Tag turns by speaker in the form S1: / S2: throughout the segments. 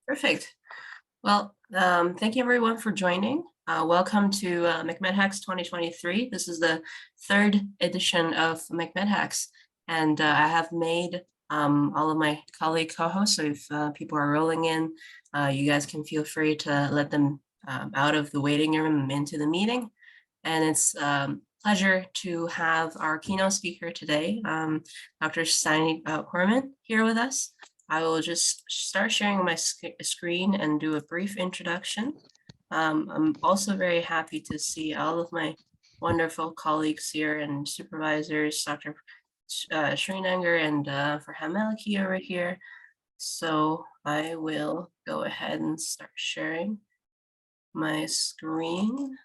S1: Perfect. Well, thank you everyone for joining. Welcome to McMedHacks 2023. This is the third edition of McMedHacks, and I have made all of my colleague co-hosts. So if people are rolling in, you guys can feel free to let them out of the waiting room and into the meeting. And it's pleasure to have our keynote speaker today, Dr. Stine Korreman, here with us. I will just start sharing my screen and do a brief introduction. I'm also very happy to see all of my wonderful colleagues here and supervisors, Dr. Shreen Enger and Farham Maliki over here. So I will go ahead and start sharing my screen.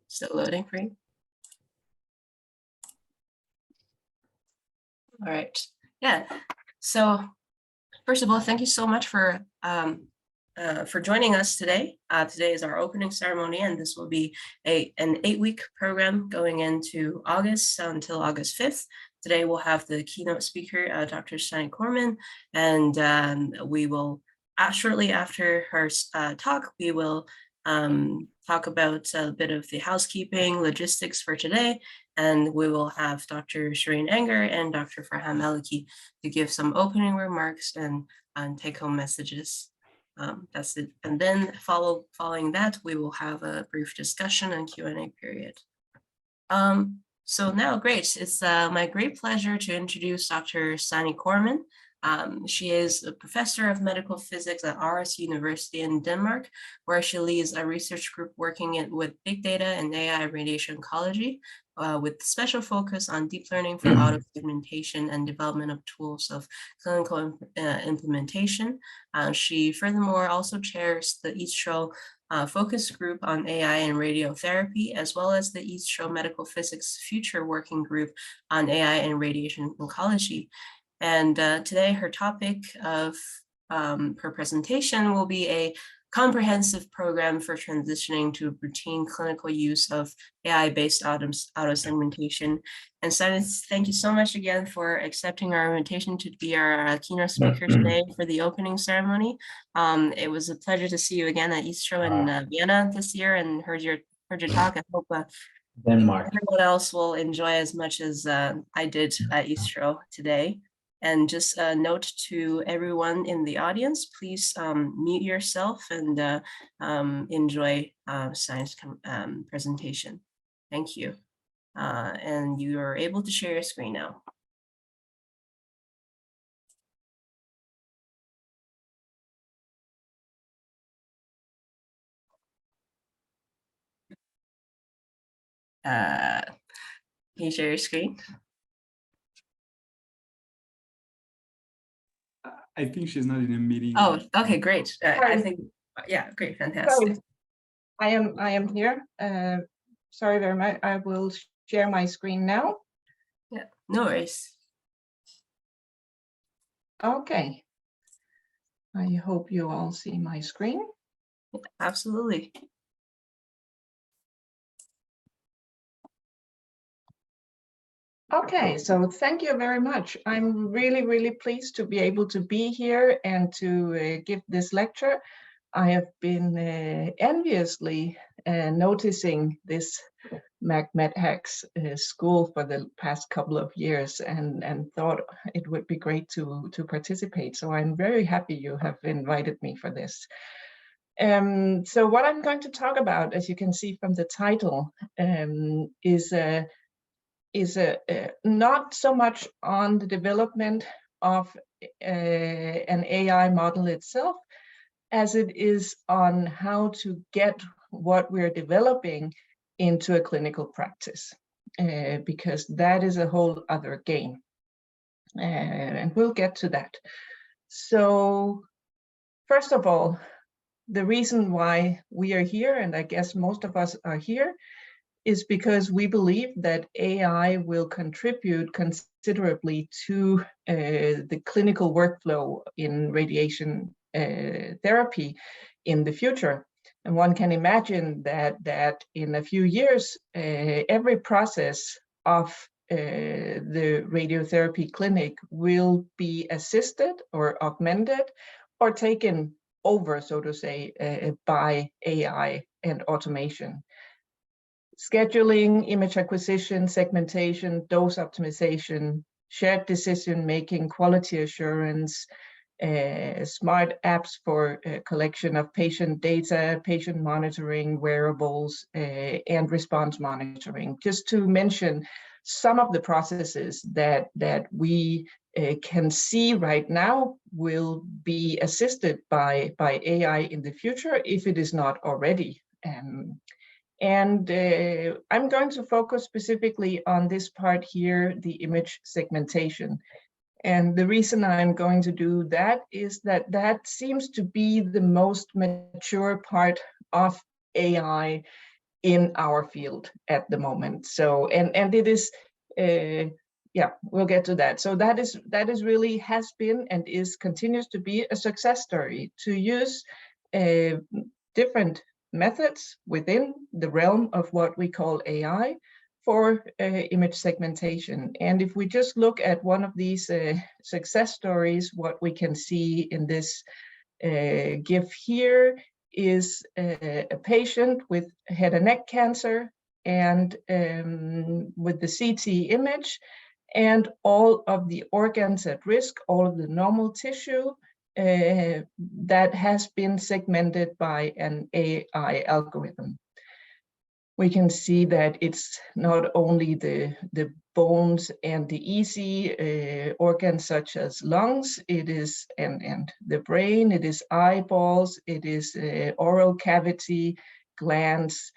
S1: Still loading for you. All right. Yeah. So first of all, thank you so much for joining us today. Today is our opening ceremony, and this will be an 8-week program going into August until August 5th. Today we'll have the keynote speaker, Dr. Stine Korreman, and we will, shortly after her talk, we will talk about a bit of the housekeeping logistics for today, and we will have Dr. Shreen Enger and Dr. Farham Maliki to give some opening remarks and take-home messages. That's it. And then following that, we will have a brief discussion and Q&A period. So now, great. It's my great pleasure to introduce Dr. Stine Korreman. She is a professor of medical physics at Aarhus University in Denmark, where she leads a research group working with big data and AI radiation oncology, with special focus on deep learning for auto-segmentation and development of tools of clinical implementation. She furthermore also chairs the EASTRO focus group on AI and radiotherapy, as well as the EASTRO Medical Physics Future Working Group on AI and radiation oncology. And today her topic of her presentation will be a comprehensive program for transitioning to routine clinical use of AI-based auto-segmentation. And Stine, thank you so much again for accepting our invitation to be our keynote speaker today for the opening ceremony. It was a pleasure to see you again at EASTRO in Vienna this year and heard your talk. I hope
S2: Denmark.
S1: everyone else will enjoy as much as I did at EASTRO today. And just a note to everyone in the audience, please mute yourself and enjoy Stine's presentation. Thank you. And you are able to share your screen now. Can you share your screen?
S3: I think she's not in a meeting.
S1: Oh, okay, great. I think, yeah, great, fantastic.
S4: I am here. Sorry very much. I will share my screen now.
S1: Yeah, no worries.
S4: Okay. I hope you all see my screen.
S1: Yeah, absolutely.
S4: Okay, so thank you very much. I'm really, really pleased to be able to be here and to give this lecture. I have been enviously noticing this McMedHacks school for the past couple of years and thought it would be great to participate. So I'm very happy you have invited me for this. So what I'm going to talk about, as you can see from the title, is not so much on the development of an AI model itself, as it is on how to get what we're developing into a clinical practice, because that is a whole other game. And we'll get to that. So first of all, the reason why we are here, and I guess most of us are here, is because we believe that AI will contribute considerably to the clinical workflow in radiation therapy in the future. And one can imagine that in a few years, every process of the radiotherapy clinic will be assisted or augmented or taken over, so to say, by AI and automation. Scheduling, image acquisition, segmentation, dose optimization, shared decision-making, quality assurance, smart apps for collection of patient data, patient monitoring, wearables, and response monitoring, just to mention some of the processes that we can see right now will be assisted by AI in the future, if it is not already. I'm going to focus specifically on this part here, the image segmentation. And the reason I'm going to do that is that that seems to be the most mature part of AI in our field at the moment. So, and it is, yeah, we'll get to that. So that is really has been and is continues to be a success story to use different methods within the realm of what we call AI for image segmentation. And if we just look at one of these success stories, what we can see in this GIF here is a patient with head and neck cancer and with the CT image and all of the organs at risk, all of the normal tissue that has been segmented by an AI algorithm. We can see that it's not only the bones and the easy organs such as lungs, it is and the brain, it is eyeballs, it is oral cavity, glands,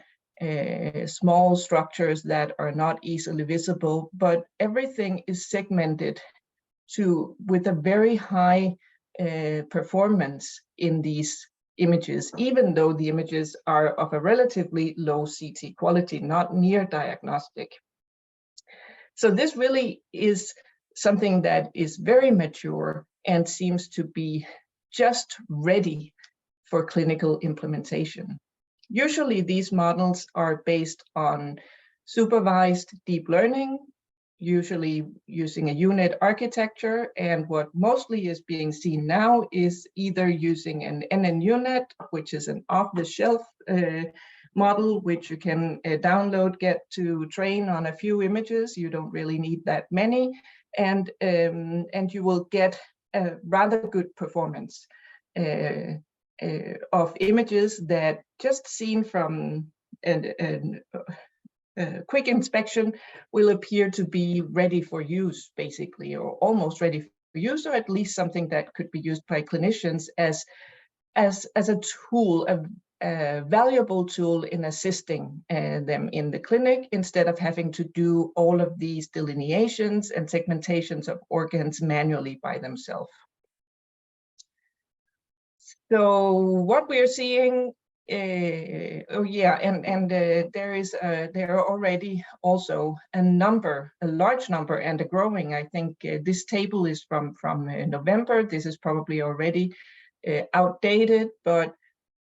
S4: small structures that are not easily visible, but everything is segmented with a very high performance in these images, even though the images are of a relatively low CT quality, not near diagnostic. So this really is something that is very mature and seems to be just ready for clinical implementation. Usually these models are based on supervised deep learning, usually using a unit architecture, and what mostly is being seen now is either using an NNUnet, which is an off-the-shelf model, which you can download, get to train on a few images. You don't really need that many, and you will get a rather good performance of images that, just seen from quick inspection, will appear to be ready for use, basically, or almost ready for use, or at least something that could be used by clinicians as a tool, a valuable tool in assisting them in the clinic, instead of having to do all of these delineations and segmentations of organs manually by themselves. So what we're seeing, there are already also a large number and a growing. I think this table is from November. This is probably already outdated, but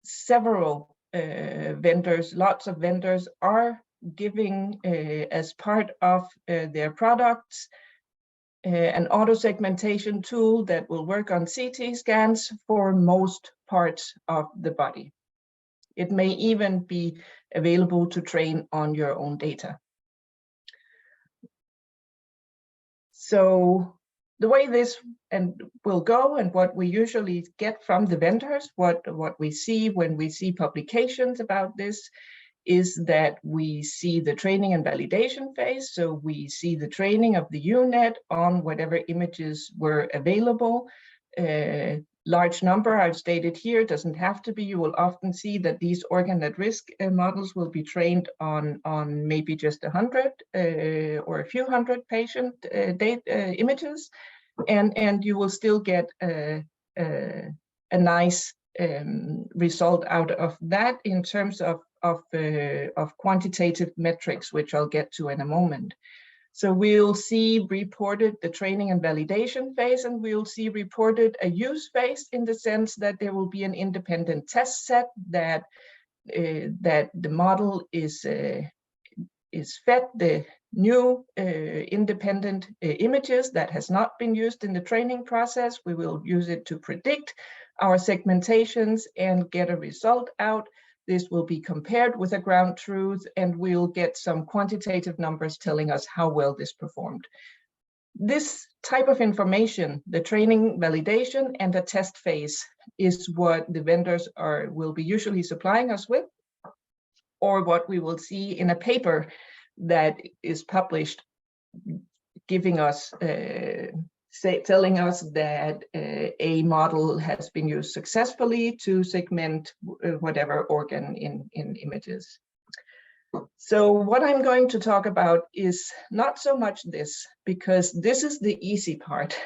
S4: several vendors, lots of vendors are giving as part of their products an auto segmentation tool that will work on CT scans for most parts of the body. It may even be available to train on your own data. So the way this will go, and what we usually get from the vendors, what we see when we see publications about this, is that we see the training and validation phase. So we see the training of the UNet on whatever images were available. Large number, I've stated here, doesn't have to be. You will often see that these organ at risk models will be trained on maybe just 100 or a few hundred patient images, and you will still get a nice result out of that in terms of of quantitative metrics, which I'll get to in a moment. So we'll see reported the training and validation phase, and we'll see reported a use phase in the sense that there will be an independent test set that the model is fed the new independent images that has not been used in the training process. We will use it to predict our segmentations and get a result out. This will be compared with a ground truth, and we'll get some quantitative numbers telling us how well this performed. This type of information, the training, validation, and the test phase, is what the vendors will be usually supplying us with, or what we will see in a paper that is published, giving us telling us that a model has been used successfully to segment whatever organ in images. So what I'm going to talk about is not so much this, because this is the easy part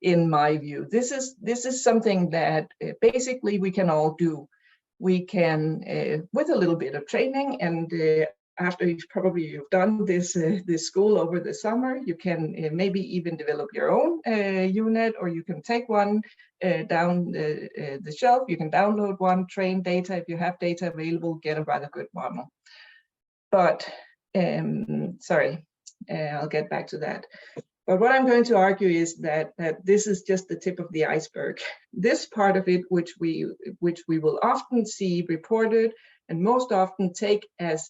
S4: in my view. This is something that basically we can all do. We can, with a little bit of training, and after you've done this school over the summer, you can maybe even develop your own unit, or you can take one down the shelf. You can download one, train data. If you have data available, get a rather good model. But sorry, I'll get back to that. But what I'm going to argue is that this is just the tip of the iceberg. This part of it, which we will often see reported and most often take as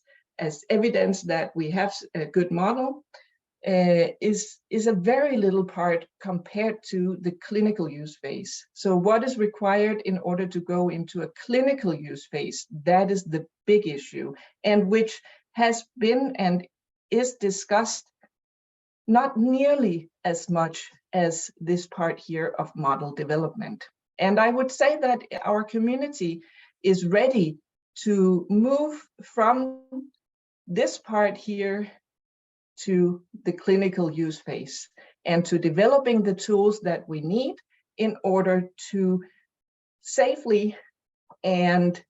S4: evidence that we have a good model, is a very little part compared to the clinical use phase. So what is required in order to go into a clinical use phase? That is the big issue, and which has been and is discussed not nearly as much as this part here of model development. And I would say that our community is ready to move from this part here to the clinical use phase, and to developing the tools that we need in order to safely and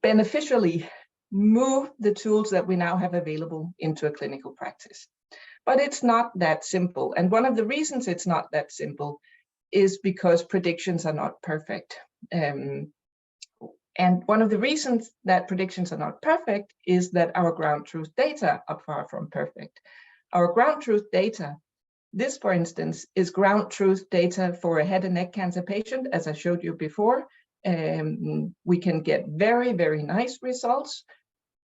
S4: beneficially move the tools that we now have available into a clinical practice. But it's not that simple. And one of the reasons it's not that simple is because predictions are not perfect. And one of the reasons that predictions are not perfect is that our ground truth data are far from perfect. Our ground truth data, this, for instance, is ground truth data for a head and neck cancer patient, as I showed you before. We can get very, very nice results.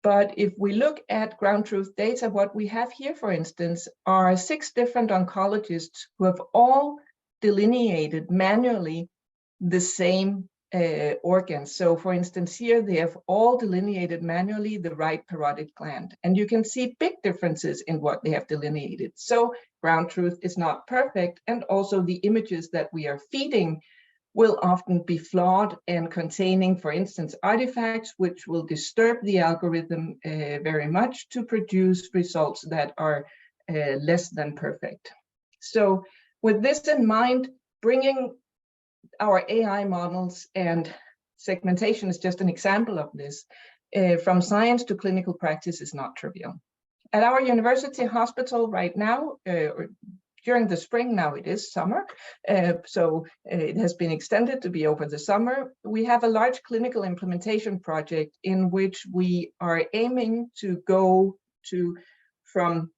S4: But if we look at ground truth data, what we have here, for instance, are 6 different oncologists who have all delineated manually the same organs. So for instance, here they have all delineated manually the right parotid gland, and you can see big differences in what they have delineated. So ground truth is not perfect, and also the images that we are feeding will often be flawed and containing, for instance, artifacts which will disturb the algorithm very much to produce results that are less than perfect. So with this in mind, bringing our AI models, and segmentation is just an example of this, from science to clinical practice is not trivial. At our university hospital right now, or during the spring, now it is summer, so it has been extended to be over the summer. We have a large clinical implementation project in which we are aiming to go from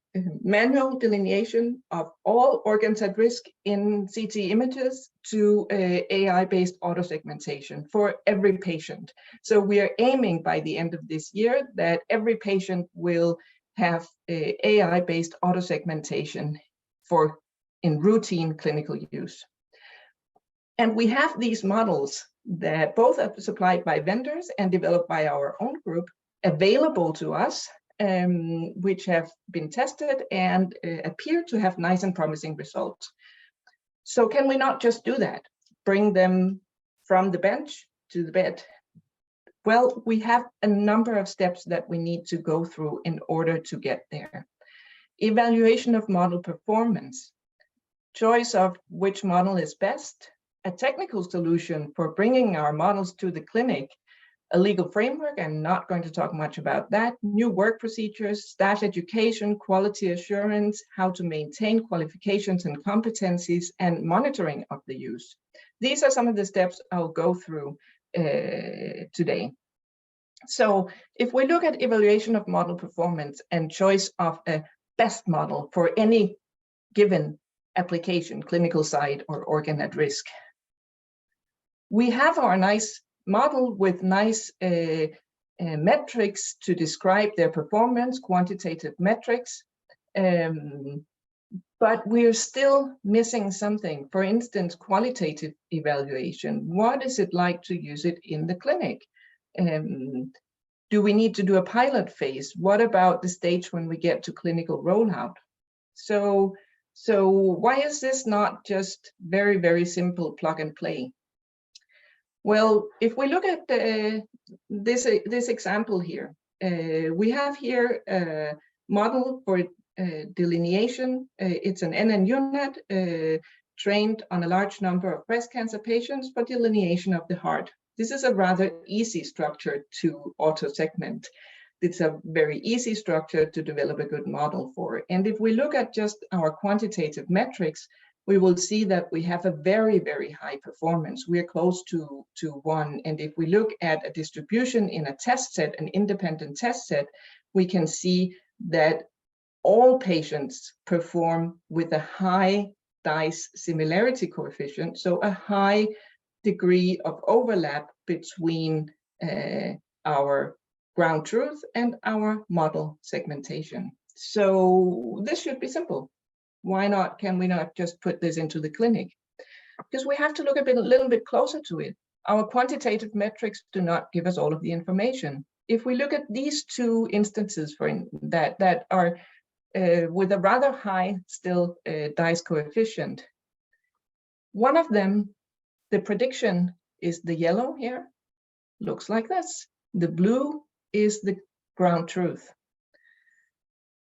S4: manual delineation of all organs at risk in CT images to AI-based auto-segmentation for every patient. So we are aiming by the end of this year that every patient will have AI-based auto-segmentation in routine clinical use. And we have these models that both are supplied by vendors and developed by our own group available to us, which have been tested and appear to have nice and promising results. So can we not just do that? Bring them from the bench to the bed? Well, we have a number of steps that we need to go through in order to get there. Evaluation of model performance, choice of which model is best, a technical solution for bringing our models to the clinic, A legal framework, I'm not going to talk much about that. New work procedures, staff education, quality assurance, how to maintain qualifications and competencies, and monitoring of the use. These are some of the steps I'll go through today. So if we look at evaluation of model performance and choice of a best model for any given application, clinical site or organ at risk, we have our nice model with nice metrics to describe their performance, quantitative metrics, but we're still missing something. For instance, qualitative evaluation. What is it like to use it in the clinic? Do we need to do a pilot phase? What about the stage when we get to clinical rollout? So why is this not just very, very simple plug and play? Well, if we look at this example here, we have here a model for delineation. It's an NNUNet trained on a large number of breast cancer patients for delineation of the heart. This is a rather easy structure to auto-segment. It's a very easy structure to develop a good model for. And if we look at just our quantitative metrics, we will see that we have a very, very high performance. We are close to 1. And if we look at a distribution in a test set, an independent test set, we can see that all patients perform with a high dice similarity coefficient, so a high degree of overlap between our ground truth and our model segmentation. So this should be simple. Why not? Can we not just put this into the clinic? Because we have to look a little bit closer to it. Our quantitative metrics do not give us all of the information. If we look at these two instances that are with a rather high still dice coefficient, one of them, the prediction is the yellow here, looks like this. The blue is the ground truth.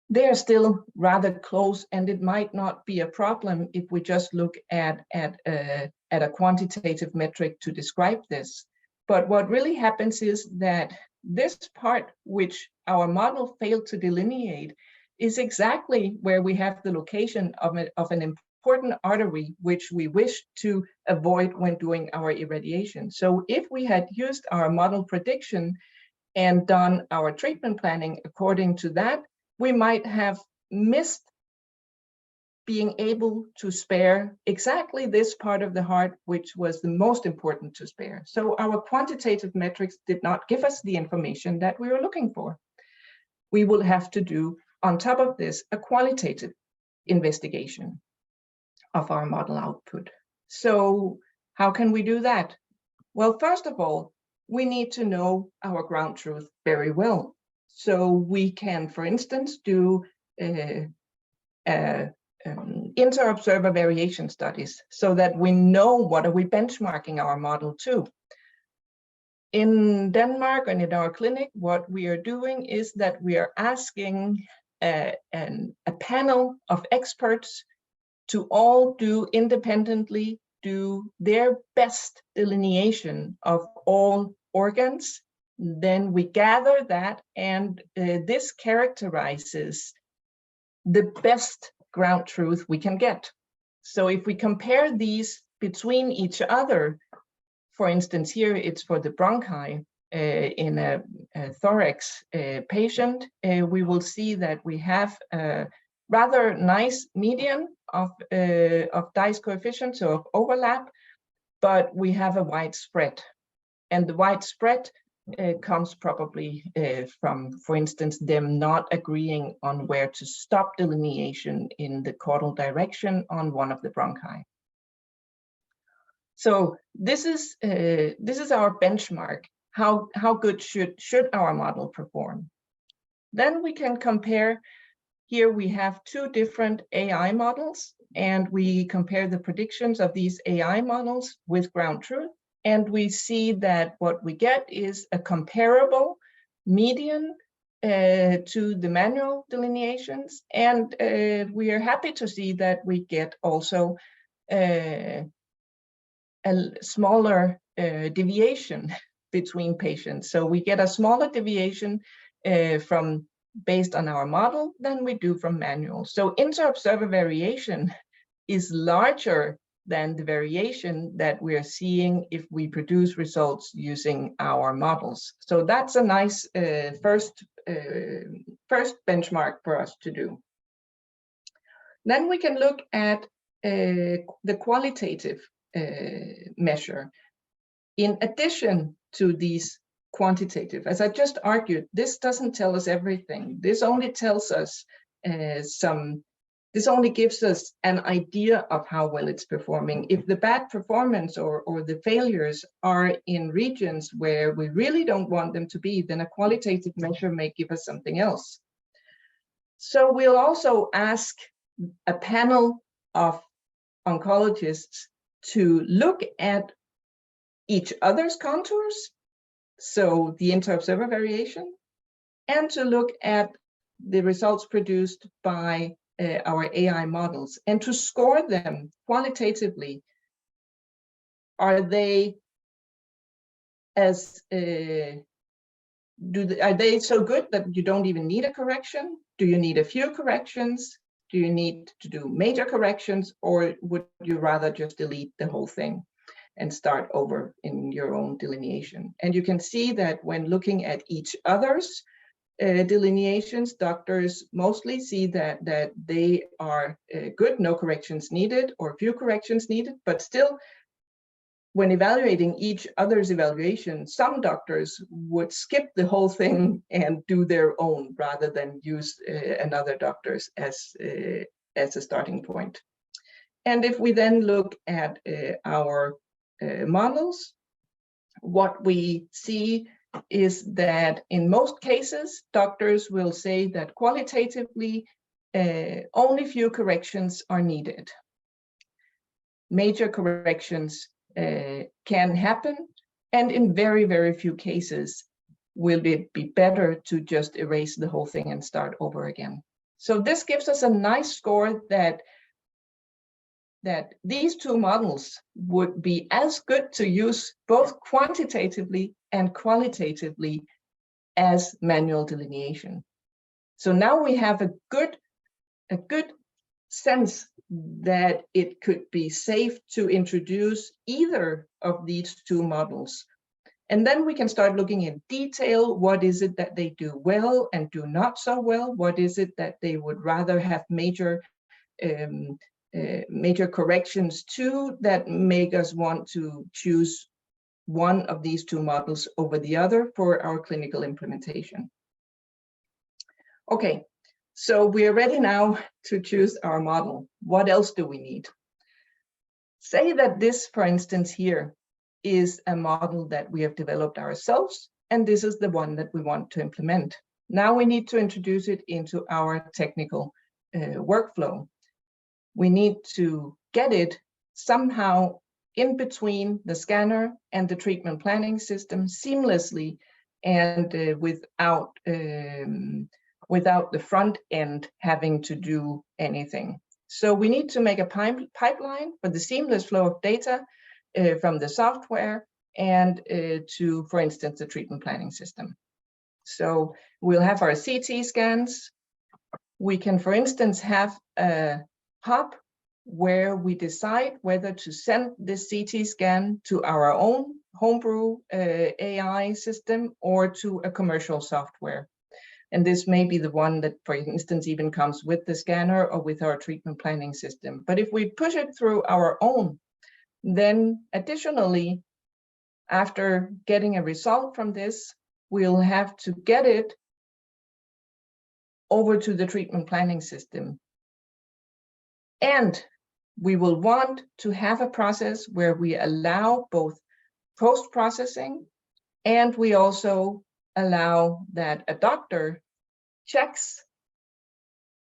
S4: They are still rather close, and it might not be a problem if we just look at a quantitative metric to describe this. But what really happens is that this part, which our model failed to delineate, is exactly where we have the location of an important artery, which we wish to avoid when doing our irradiation. So if we had used our model prediction and done our treatment planning according to that, we might have missed being able to spare exactly this part of the heart, which was the most important to spare. So our quantitative metrics did not give us the information that we were looking for. We will have to do, on top of this, a qualitative investigation of our model output. So how can we do that? Well, first of all, we need to know our ground truth very well. So we can, for instance, do inter-observer variation studies so that we know what are we benchmarking our model to. In Denmark and in our clinic, what we are doing is that we are asking a panel of experts to all independently do their best delineation of all organs. Then we gather that, and this characterizes the best ground truth we can get. So if we compare these between each other, for instance, here it's for the bronchi in a thorax patient, we will see that we have a rather nice median of dice coefficient, so of overlap, but we have a wide spread. And the wide spread comes probably from, for instance, them not agreeing on where to stop delineation in the caudal direction on one of the bronchi. So this is our benchmark. How good should our model perform? Then we can compare. Here we have two different AI models, and we compare the predictions of these AI models with ground truth. And we see that what we get is a comparable median to the manual delineations. And we are happy to see that we get also a smaller deviation. between patients. So we get a smaller deviation from based on our model than we do from manual. So inter-observer variation is larger than the variation that we're seeing if we produce results using our models. So that's a nice first benchmark for us to do. Then we can look at the qualitative measure. In addition to these quantitative, as I just argued, this doesn't tell us everything. This only tells us this only gives us an idea of how well it's performing. If the bad performance or the failures are in regions where we really don't want them to be, then a qualitative measure may give us something else. So we'll also ask a panel of oncologists to look at each other's contours, so the inter-observer variation, and to look at the results produced by our AI models and to score them qualitatively. Are they are they so good that you don't even need a correction? Do you need a few corrections? Do you need to do major corrections, or would you rather just delete the whole thing and start over in your own delineation? And you can see that when looking at each other's delineations, doctors mostly see that they are good, no corrections needed or few corrections needed, but still when evaluating each other's evaluation, some doctors would skip the whole thing and do their own rather than use another doctor's as a starting point. And if we then look at our models, what we see is that in most cases, doctors will say that qualitatively, only few corrections are needed. Major corrections can happen, and in very, very few cases will it be better to just erase the whole thing and start over again. So this gives us a nice score that these two models would be as good to use both quantitatively and qualitatively as manual delineation. So now we have a good sense that it could be safe to introduce either of these two models. And then we can start looking in detail. What is it that they do well and do not so well? What is it that they would rather have major corrections to that make us want to choose one of these two models over the other for our clinical implementation. Okay, so we are ready now to choose our model. What else do we need? Say that this, for instance, here is a model that we have developed ourselves, and this is the one that we want to implement. Now we need to introduce it into our technical workflow. We need to get it somehow in between the scanner and the treatment planning system seamlessly and without the front end having to do anything. So we need to make a pipeline for the seamless flow of data from the software and to, for instance, the treatment planning system. So we'll have our CT scans. We can, for instance, have a hub where we decide whether to send this CT scan to our own homebrew AI system or to a commercial software. And this may be the one that, for instance, even comes with the scanner or with our treatment planning system. But if we push it through our own, then additionally, after getting a result from this, we'll have to get it over to the treatment planning system. And we will want to have a process where we allow both post-processing, and we also allow that a doctor checks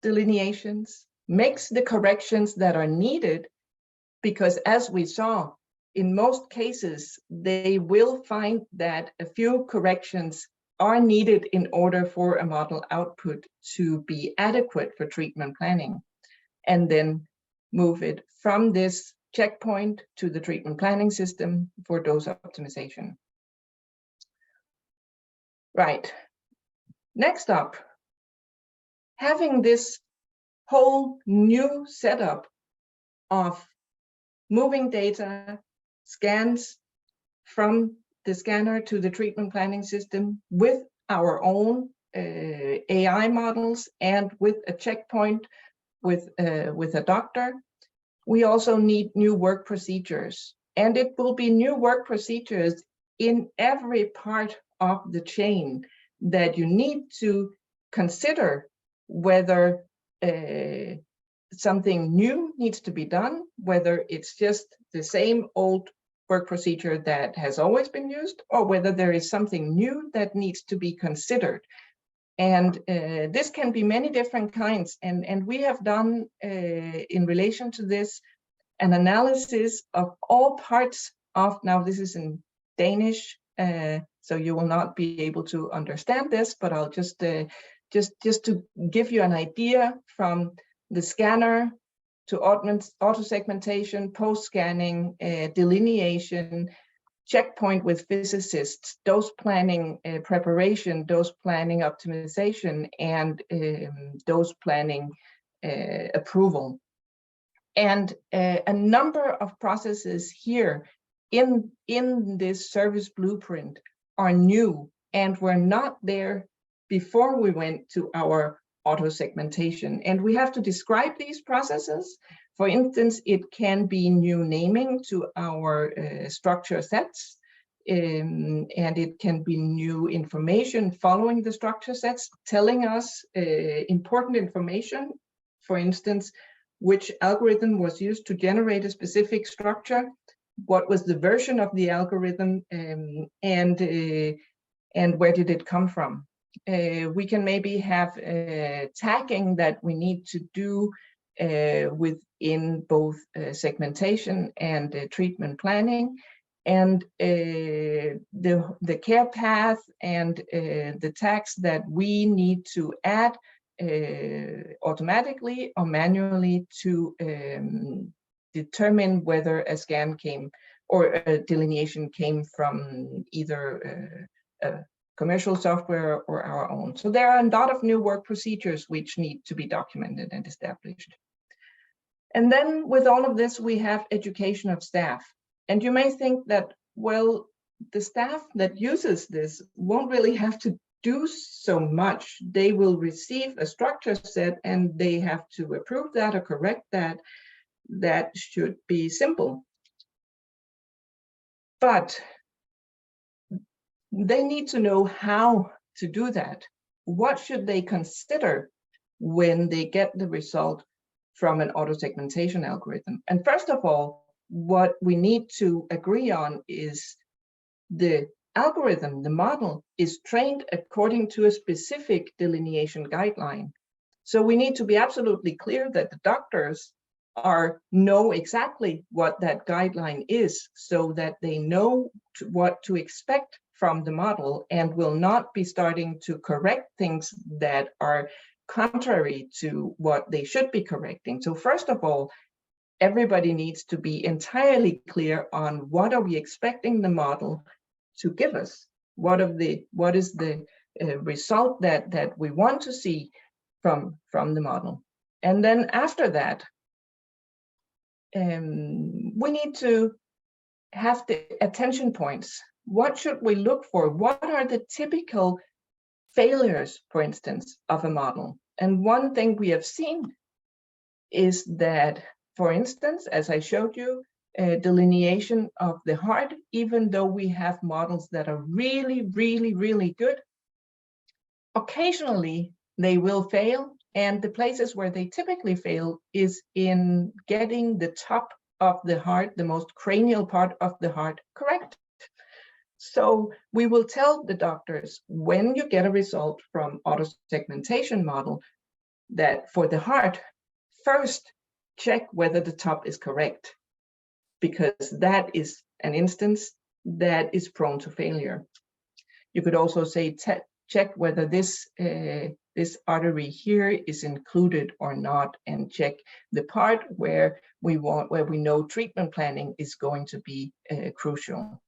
S4: delineations, makes the corrections that are needed, because as we saw, in most cases, they will find that a few corrections are needed in order for a model output to be adequate for treatment planning, and then move it from this checkpoint to the treatment planning system for dose optimization. Right. Next up, having this whole new setup of moving data, scans from the scanner to the treatment planning system with our own AI models and with a checkpoint with a doctor. We also need new work procedures, and it will be new work procedures in every part of the chain that you need to consider whether something new needs to be done, whether it's just the same old work procedure that has always been used, or whether there is something new that needs to be considered. And this can be many different kinds. And we have done, in relation to this, an analysis of all parts of, now this is in Danish, so you will not be able to understand this, but I'll just to give you an idea, from the scanner to auto-segmentation, post-scanning, delineation, checkpoint with physicists, dose planning preparation, dose planning optimization, and dose planning approval. And a number of processes here in this service blueprint are new and were not there before we went to our auto-segmentation. And we have to describe these processes. For instance, it can be new naming to our structure sets, and it can be new information following the structure sets, telling us important information. For instance, which algorithm was used to generate a specific structure, what was the version of the algorithm, and where did it come from. We can maybe have tagging that we need to do within both segmentation and treatment planning, and the care path and the tags that we need to add automatically or manually to determine whether a scan came or a delineation came from either commercial software or our own. So there are a lot of new work procedures which need to be documented and established. And then with all of this, we have education of staff. And you may think that, well, the staff that uses this won't really have to do so much. They will receive a structure set and they have to approve that or correct that. That should be simple. But they need to know how to do that. What should they consider when they get the result from an auto-segmentation algorithm? And first of all, what we need to agree on is the algorithm, the model, is trained according to a specific delineation guideline. So we need to be absolutely clear that the doctors know exactly what that guideline is, so that they know what to expect from the model and will not be starting to correct things that are contrary to what they should be correcting. So first of all, everybody needs to be entirely clear on what are we expecting the model to give us. What is the result that we want to see from the model. And then after that, we need to have the attention points. What should we look for? What are the typical failures, for instance, of a model? And one thing we have seen is that, for instance, as I showed you, delineation of the heart, even though we have models that are really, really, really good, occasionally they will fail. And the places where they typically fail is in getting the top of the heart, the most cranial part of the heart, correct. So we will tell the doctors, when you get a result from auto-segmentation model, that for the heart, first check whether the top is correct, because that is an instance that is prone to failure. You could also say check whether this artery here is included or not, and check the part where we know treatment planning is going to be crucial.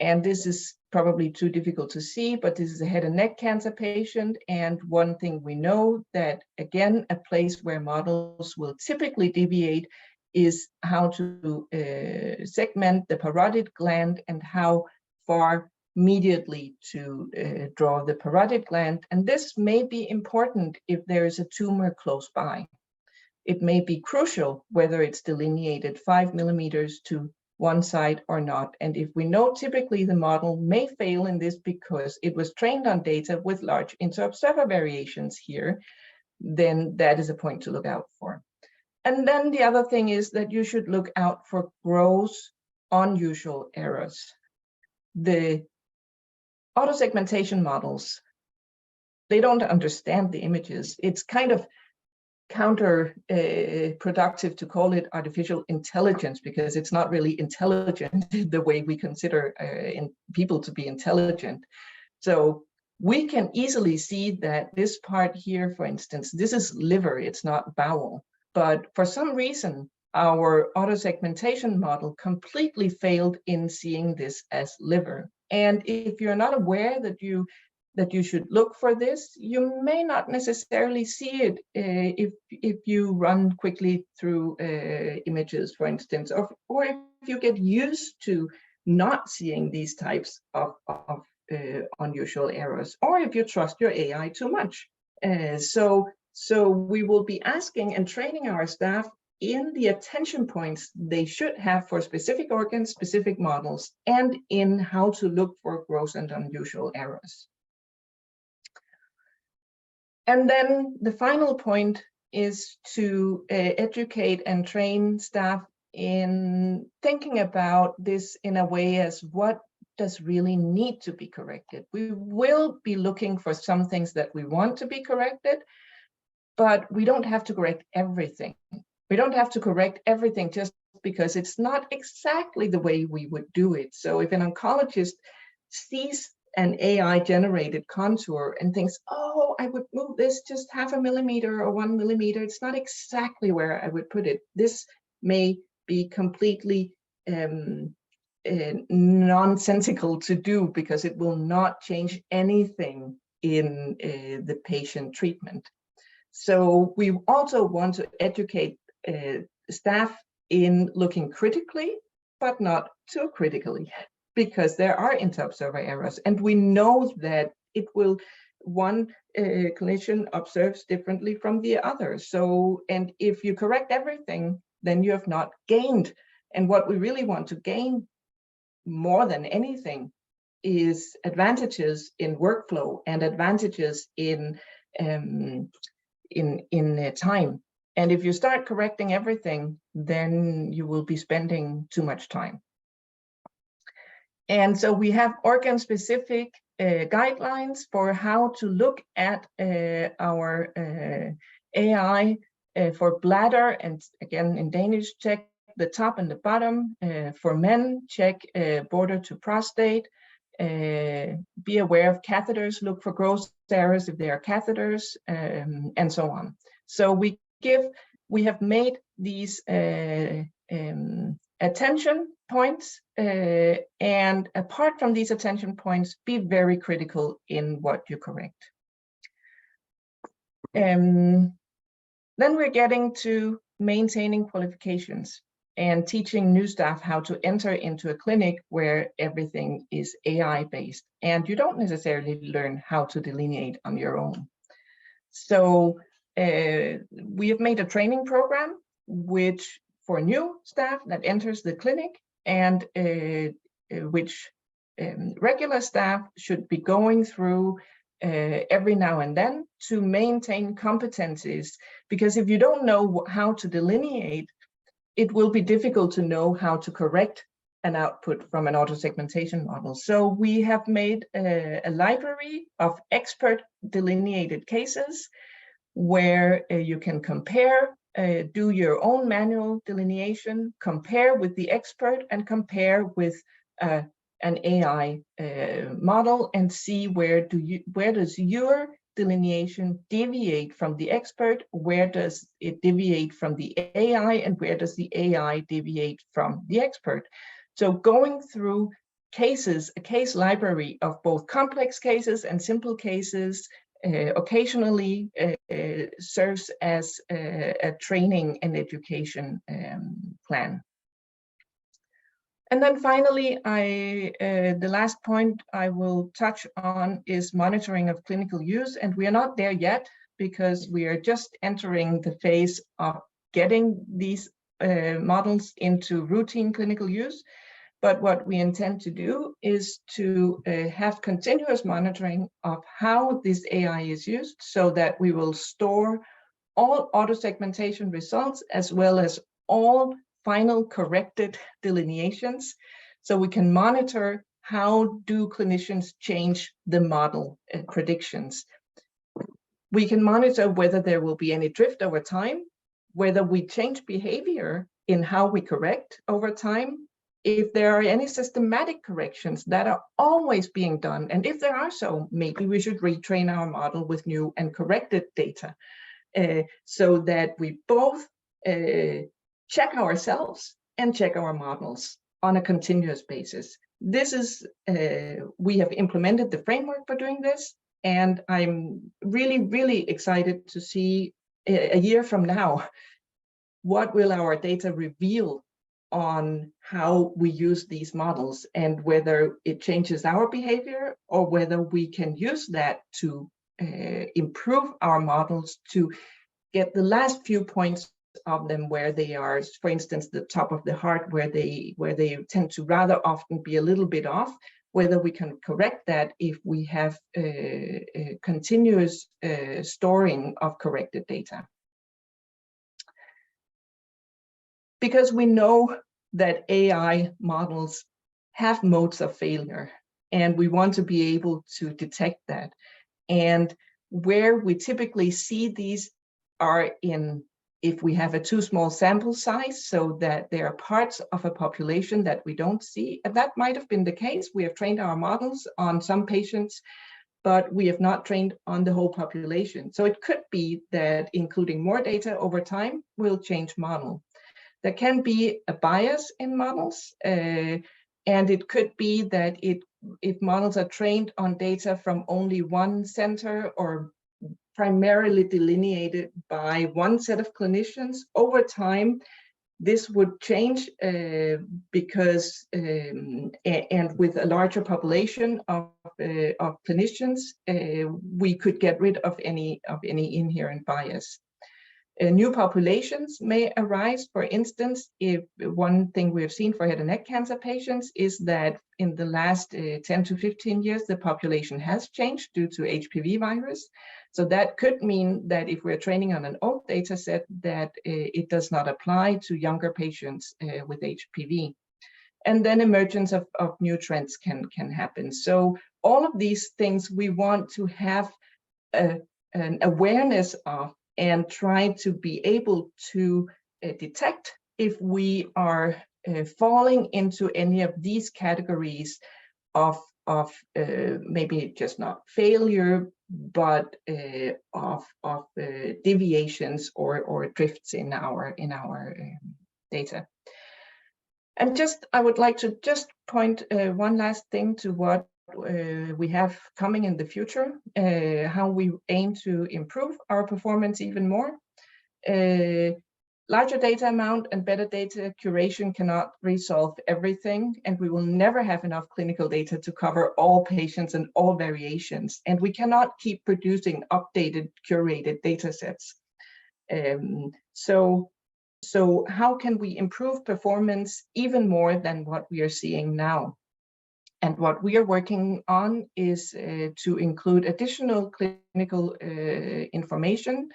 S4: And this is probably too difficult to see, but this is a head and neck cancer patient. And one thing we know that, again, a place where models will typically deviate is how to segment the parotid gland and how far mediately to draw the parotid gland. And this may be important if there is a tumor close by. It may be crucial whether it's delineated 5 millimeters to one side or not. And if we know typically the model may fail in this because it was trained on data with large inter-observer variations here, then that is a point to look out for. And then the other thing is that you should look out for gross unusual errors. The auto-segmentation models, they don't understand the images. It's kind of counterproductive to call it artificial intelligence because it's not really intelligent the way we consider people to be intelligent. So we can easily see that this part here, for instance, this is liver, it's not bowel. But for some reason, our auto-segmentation model completely failed in seeing this as liver. And if you're not aware that you should look for this, you may not necessarily see it if you run quickly through images, for instance, or if you get used to not seeing these types of unusual errors, or if you trust your AI too much. So we will be asking and training our staff in the attention points they should have for specific organs, specific models, and in how to look for gross and unusual errors. And then the final point is to educate and train staff in thinking about this in a way as what does really need to be corrected. We will be looking for some things that we want to be corrected, but we don't have to correct everything. We don't have to correct everything just because it's not exactly the way we would do it. So if an oncologist sees an AI-generated contour and thinks, oh, I would move this just 0.5 millimeter or 1 millimeter, it's not exactly where I would put it. This may be completely nonsensical to do because it will not change anything in the patient treatment. So we also want to educate staff in looking critically, but not too critically, because there are inter-observer errors. And we know that it will, one clinician observes differently from the other. So, and if you correct everything, then you have not gained. And what we really want to gain more than anything is advantages in workflow and advantages in time. And if you start correcting everything, then you will be spending too much time. And so we have organ-specific guidelines for how to look at our AI for bladder, and again in Danish, check the top and the bottom. For men, check border to prostate. Be aware of catheters, look for gross errors if they are catheters, and so on. So we have made these attention points, and apart from these attention points, be very critical in what you correct. Then we're getting to maintaining qualifications and teaching new staff how to enter into a clinic where everything is AI-based, and you don't necessarily learn how to delineate on your own. So we have made a training program which for new staff that enters the clinic, and which regular staff should be going through every now and then to maintain competencies. Because if you don't know how to delineate, it will be difficult to know how to correct an output from an auto-segmentation model. So we have made a library of expert delineated cases where you can compare, do your own manual delineation, compare with the expert, and compare with an AI model, and see where does your delineation deviate from the expert, where does it deviate from the AI, and where does the AI deviate from the expert. So going through cases, a case library of both complex cases and simple cases, occasionally serves as a training and education plan. And then finally, the last point I will touch on is monitoring of clinical use. And we are not there yet because we are just entering the phase of getting these models into routine clinical use. But what we intend to do is to have continuous monitoring of how this AI is used so that we will store all auto-segmentation results as well as all final corrected delineations, so we can monitor how do clinicians change the model predictions. We can monitor whether there will be any drift over time, whether we change behavior in how we correct over time, if there are any systematic corrections that are always being done, and if there are so, maybe we should retrain our model with new and corrected data, so that we both check ourselves and check our models on a continuous basis. This is, we have implemented the framework for doing this, and I'm really, really excited to see a year from now, what will our data reveal on how we use these models and whether it changes our behavior or whether we can use that to improve our models to get the last few points of them where they are, for instance, the top of the heart, where they tend to rather often be a little bit off, whether we can correct that if we have a continuous storing of corrected data. Because we know that AI models have modes of failure, and we want to be able to detect that. And where we typically see these are in if we have a too small sample size, so that there are parts of a population that we don't see. And that might have been the case. We have trained our models on some patients, but we have not trained on the whole population. So it could be that including more data over time will change model. There can be a bias in models, and it could be that if models are trained on data from only one center or primarily delineated by one set of clinicians, over time, this would change because, and with a larger population of clinicians, we could get rid of any inherent bias. New populations may arise. For instance, if one thing we have seen for head and neck cancer patients is that in the last 10 to 15 years, the population has changed due to HPV virus. So that could mean that if we're training on an old data set, that it does not apply to younger patients with HPV. And then emergence of new trends can happen. So all of these things we want to have an awareness of and try to be able to detect if we are falling into any of these categories of maybe just not failure, but of deviations or drifts in our data. And just I would like to just point one last thing to what we have coming in the future, how we aim to improve our performance even more. Larger data amount and better data curation cannot resolve everything, and we will never have enough clinical data to cover all patients and all variations, and we cannot keep producing updated, curated data sets. So how can we improve performance even more than what we are seeing now? And what we are working on is to include additional clinical information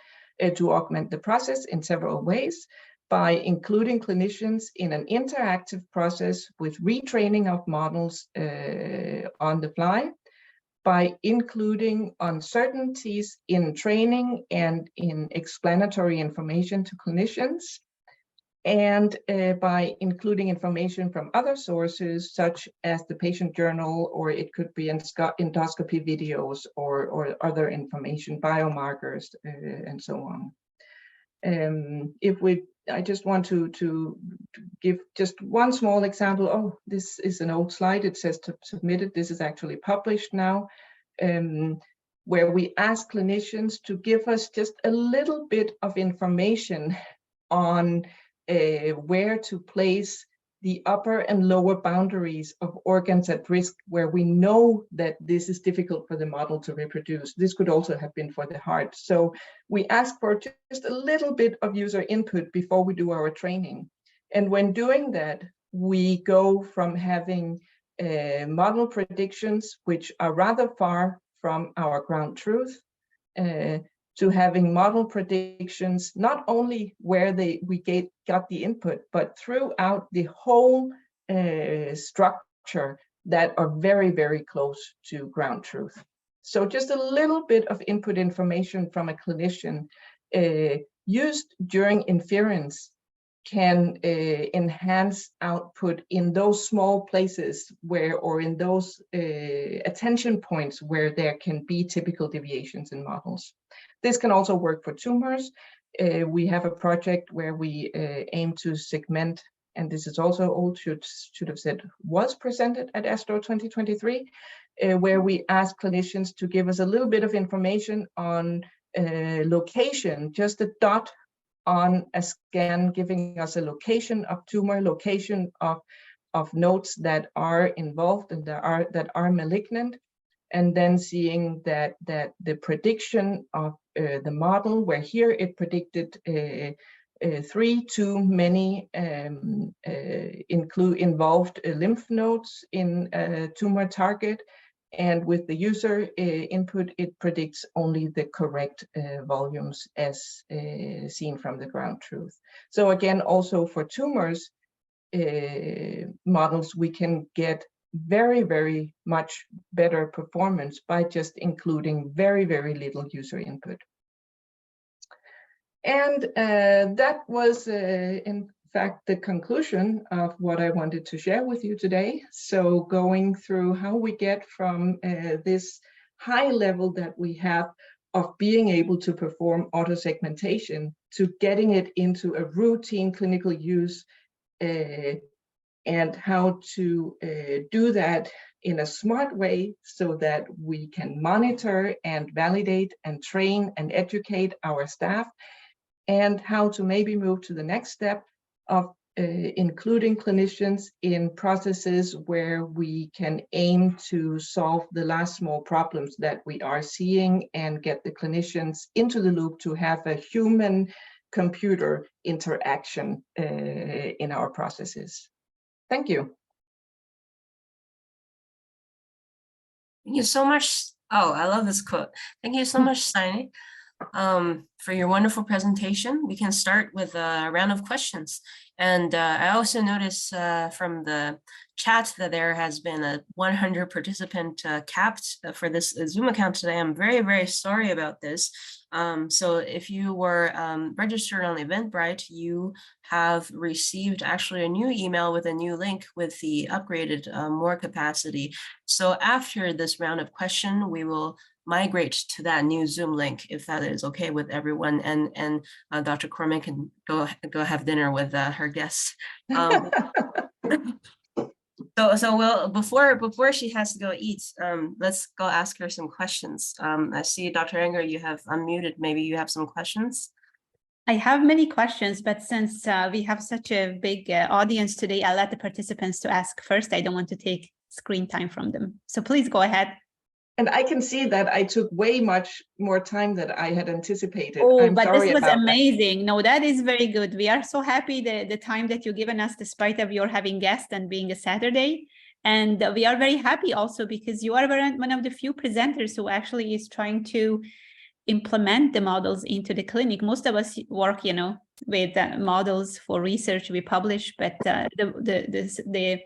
S4: to augment the process in several ways, by including clinicians in an interactive process with retraining of models on the fly, by including uncertainties in training and in explanatory information to clinicians, and by including information from other sources, such as the patient journal, or it could be endoscopy videos or other information, biomarkers, and so on. If we I just want to give just one small example. Oh, this is an old slide. It says to submit it. This is actually published now, where we ask clinicians to give us just a little bit of information on where to place the upper and lower boundaries of organs at risk, where we know that this is difficult for the model to reproduce. This could also have been for the heart. So we ask for just a little bit of user input before we do our training. And when doing that, we go from having model predictions, which are rather far from our ground truth, to having model predictions, not only where we got the input, but throughout the whole structure that are very, very close to ground truth. So just a little bit of input information from a clinician used during inference can enhance output in those small places where, or in those attention points where there can be typical deviations in models. This can also work for tumors. We have a project where we aim to segment, and this is also old, should have said was presented at ASTRO 2023, where we ask clinicians to give us a little bit of information on location, just a dot on a scan, giving us a location of tumor, location of nodes that are involved and that are malignant, and then seeing that the prediction of the model, where here it predicted 3 too many involved lymph nodes in a tumor target, and with the user input, it predicts only the correct volumes as seen from the ground truth. So again, also for tumors models, we can get very, very much better performance by just including very, very little user input. And that was, in fact, the conclusion of what I wanted to share with you today. So going through how we get from this high level that we have of being able to perform auto-segmentation to getting it into a routine clinical use, and how to do that in a smart way so that we can monitor and validate and train and educate our staff, and how to maybe move to the next step of including clinicians in processes where we can aim to solve the last small problems that we are seeing and get the clinicians into the loop to have a human-computer interaction in our processes. Thank you.
S1: Thank you so much. Oh, I love this quote. Thank you so much, Stine, for your wonderful presentation. We can start with a round of questions. And I also noticed from the chat that there has been a 100 participant capped for this Zoom account today. I'm very, very sorry about this. So if you were registered on Eventbrite, you have received actually a new email with a new link with the upgraded more capacity. So after this round of question, we will migrate to that new Zoom link, if that is okay with everyone, and Dr. Korreman can go have dinner with her guests. So we'll before she has to go eat, let's go ask her some questions. I see Dr. Enger, you have unmuted. Maybe you have some questions.
S2: I have many questions, but since we have such a big audience today, I'll let the participants to ask first. I don't want to take screen time from them. So please go ahead.
S4: And I can see that I took way much more time than I had anticipated.
S2: Oh,
S4: I'm
S2: but
S4: sorry
S2: this was
S4: about
S2: amazing. That. No, that is very good. We are so happy the time that you've given us, despite of your having guests and being a Saturday. And we are very happy also because you are one of the few presenters who actually is trying to implement the models into the clinic. Most of us work, with models for research we publish, but the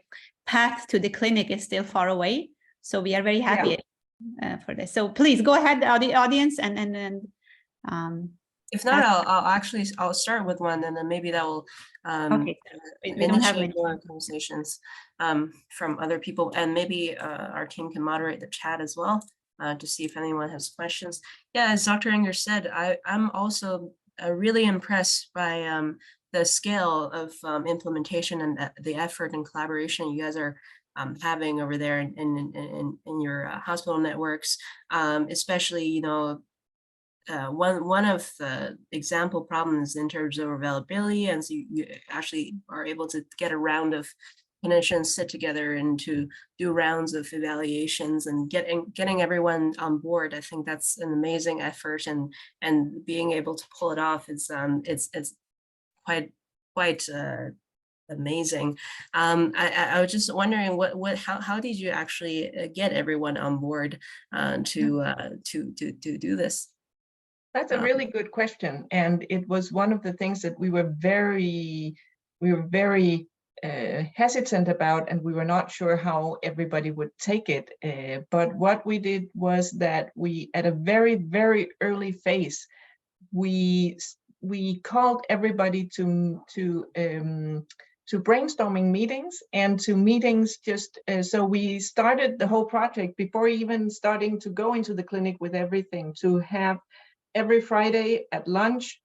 S2: path to the clinic is still far away. So we are very happy. Yeah. For this. So please go ahead, the audience, and
S1: if not, I'll start with one, and then maybe that will
S2: okay. We don't have many
S1: more conversations from other people, and maybe our team can moderate the chat as well to see if anyone has questions. Yeah, as Dr. Enger said, I'm also really impressed by the scale of implementation and the effort and collaboration you guys are having over there in your hospital networks, especially, you know, one of the example problems in terms of availability, and so you actually are able to get a round of clinicians sit together and to do rounds of evaluations and getting everyone on board. I think that's an amazing effort, and being able to pull it off is it's quite amazing. I was just wondering how did you actually get everyone on board to do this?
S4: That's a really good question, and it was one of the things that we were very hesitant about, and we were not sure how everybody would take it. But what we did was that we, at a very early phase, we called everybody to brainstorming meetings and to meetings just so we started the whole project before even starting to go into the clinic with everything, to have every Friday at lunch,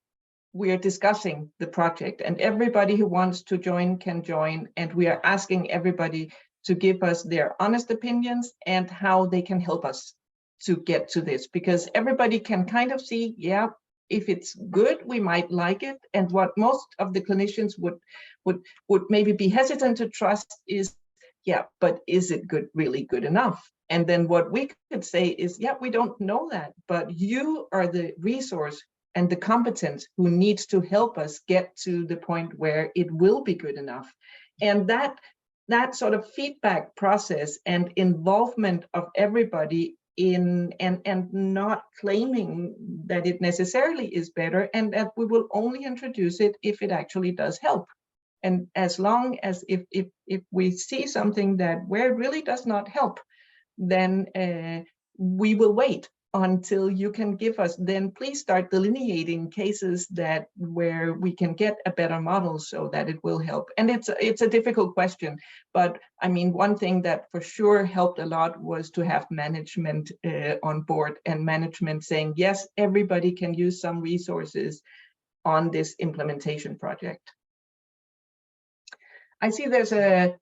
S4: we are discussing the project, and everybody who wants to join can join. And we are asking everybody to give us their honest opinions and how they can help us to get to this, because everybody can kind of see, yeah, if it's good, we might like it. And what most of the clinicians would maybe be hesitant to trust is, yeah, but is it really good enough? And then what we could say is, yeah, we don't know that, but you are the resource and the competence who needs to help us get to the point where it will be good enough. And that sort of feedback process and involvement of everybody in and not claiming that it necessarily is better, and that we will only introduce it if it actually does help. And as long as if we see something that where it really does not help, then we will wait until you can give us, then please start delineating cases that where we can get a better model so that it will help. And it's a difficult question, but I mean, one thing that for sure helped a lot was to have management on board, and management saying, yes, everybody can use some resources on this implementation project. I see there's a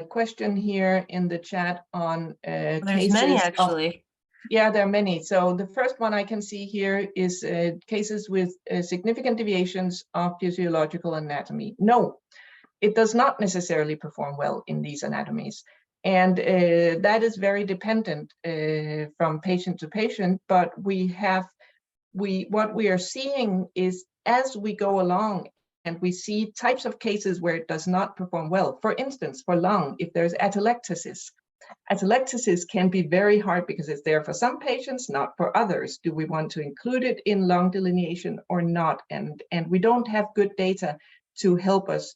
S4: question here in the chat on
S1: There's
S4: cases
S1: many actually.
S4: Yeah, there are many. So the first one I can see here is cases with significant deviations of physiological anatomy. No, it does not necessarily perform well in these anatomies. And that is very dependent from patient to patient. But what we are seeing is, as we go along and we see types of cases where it does not perform well, for instance, for lung, if there's atelectasis. Atelectasis can be very hard because it's there for some patients, not for others. Do we want to include it in lung delineation or not? And we don't have good data to help us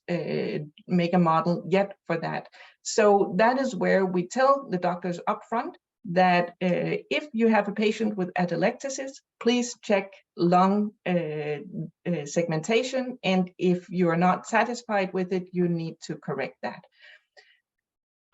S4: make a model yet for that. So that is where we tell the doctors upfront that if you have a patient with atelectasis, please check lung segmentation. And if you are not satisfied with it, you need to correct that.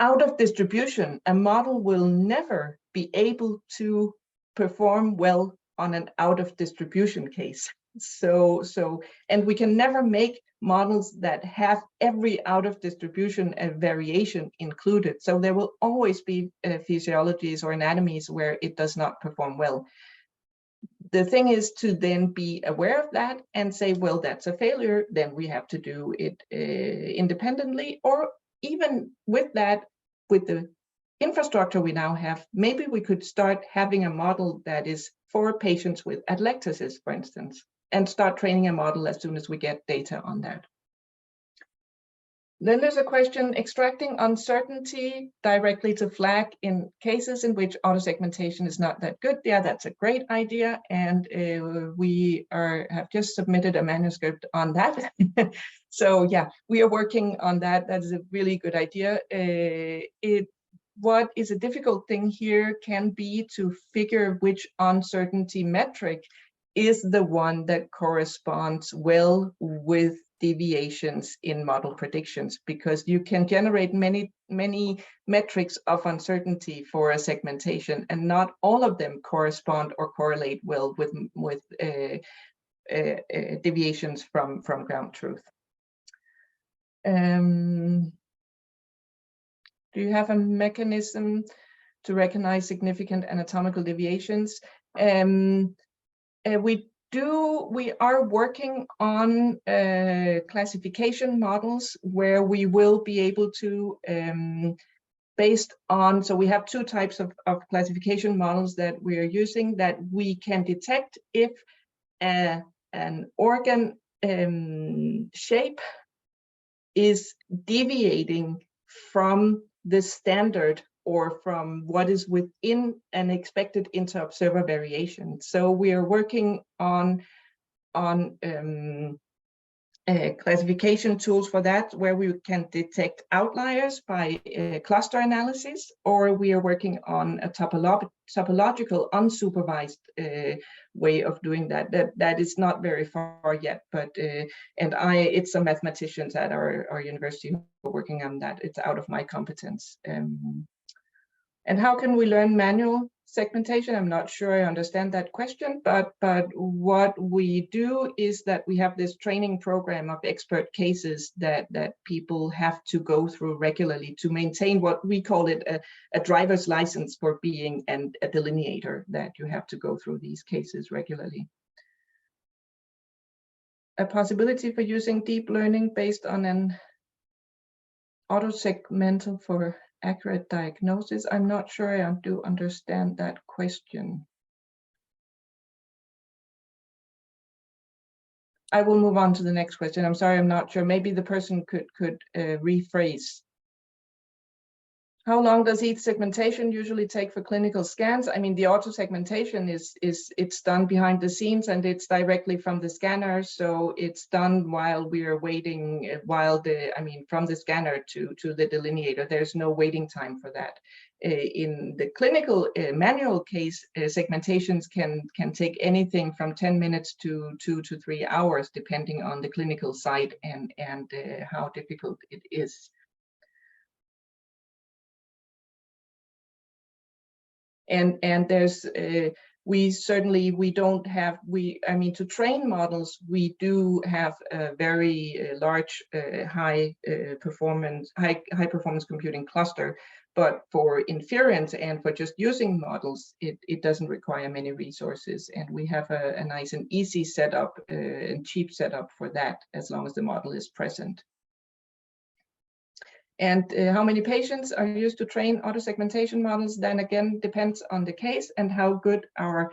S4: Out of distribution, a model will never be able to perform well on an out of distribution case. And we can never make models that have every out of distribution variation included. So there will always be physiologies or anatomies where it does not perform well. The thing is to then be aware of that and say, well, that's a failure, then we have to do it independently, or even with that, with the infrastructure we now have, maybe we could start having a model that is for patients with atelectasis, for instance, and start training a model as soon as we get data on that. Then there's a question, extracting uncertainty directly to flag in cases in which auto-segmentation is not that good. Yeah, that's a great idea. And we have just submitted a manuscript on that. So yeah, we are working on that. That is a really good idea. What is a difficult thing here can be to figure which uncertainty metric is the one that corresponds well with deviations in model predictions, because you can generate many metrics of uncertainty for a segmentation, and not all of them correspond or correlate well with deviations from ground truth. Do you have a mechanism to recognize significant anatomical deviations? We are working on classification models where we will be able to, based on, so we have two types of classification models that we are using, that we can detect if an organ shape is deviating from the standard or from what is within an expected inter-observer variation. So we are working on classification tools for that, where we can detect outliers by cluster analysis, or we are working on a topological unsupervised way of doing that. That is not very far yet, but it's some mathematicians at our university who are working on that. It's out of my competence. And how can we learn manual segmentation? I'm not sure I understand that question, but what we do is that we have this training program of expert cases that people have to go through regularly to maintain what we call it a driver's license for being a delineator, that you have to go through these cases regularly. A possibility for using deep learning based on an autosegmental for accurate diagnosis. I'm not sure I do understand that question. I will move on to the next question. I'm sorry, I'm not sure. Maybe the person could rephrase. How long does each segmentation usually take for clinical scans? I mean, the auto segmentation it's done behind the scenes, and it's directly from the scanner. So it's done while we are waiting, from the scanner to the delineator. There's no waiting time for that. In the clinical manual case, segmentations can take anything from 10 minutes to 2 to 3 hours, depending on the clinical site and how difficult it is. And there's to train models, we do have a very large high performance computing cluster, but for inference and for just using models, it doesn't require many resources, and we have a nice and easy setup and cheap setup for that, as long as the model is present. And how many patients are used to train auto-segmentation models, then again depends on the case and how good our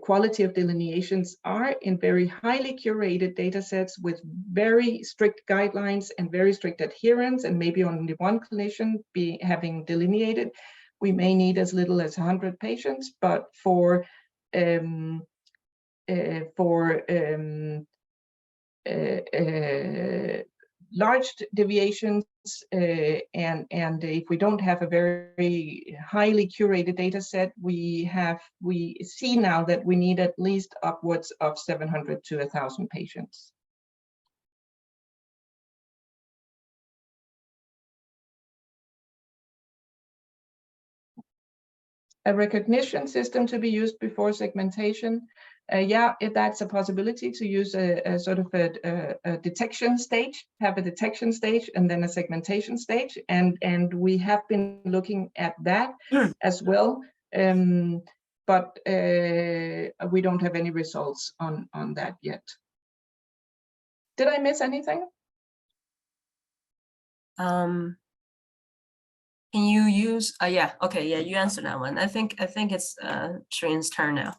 S4: quality of delineations are. In very highly curated data sets with very strict guidelines and very strict adherence, and maybe only one clinician having delineated, we may need as little as 100 patients. But for large deviations, and if we don't have a very highly curated data set, we see now that we need at least upwards of 700 to 1,000 patients. A recognition system to be used before segmentation. Yeah, that's a possibility, to use a sort of a detection stage, have a detection stage and then a segmentation stage. And we have been looking at that as well. But we don't have any results on that yet. Did I miss anything?
S1: Can you use, yeah, okay, yeah, you answered that one. I think it's Shireen's turn now.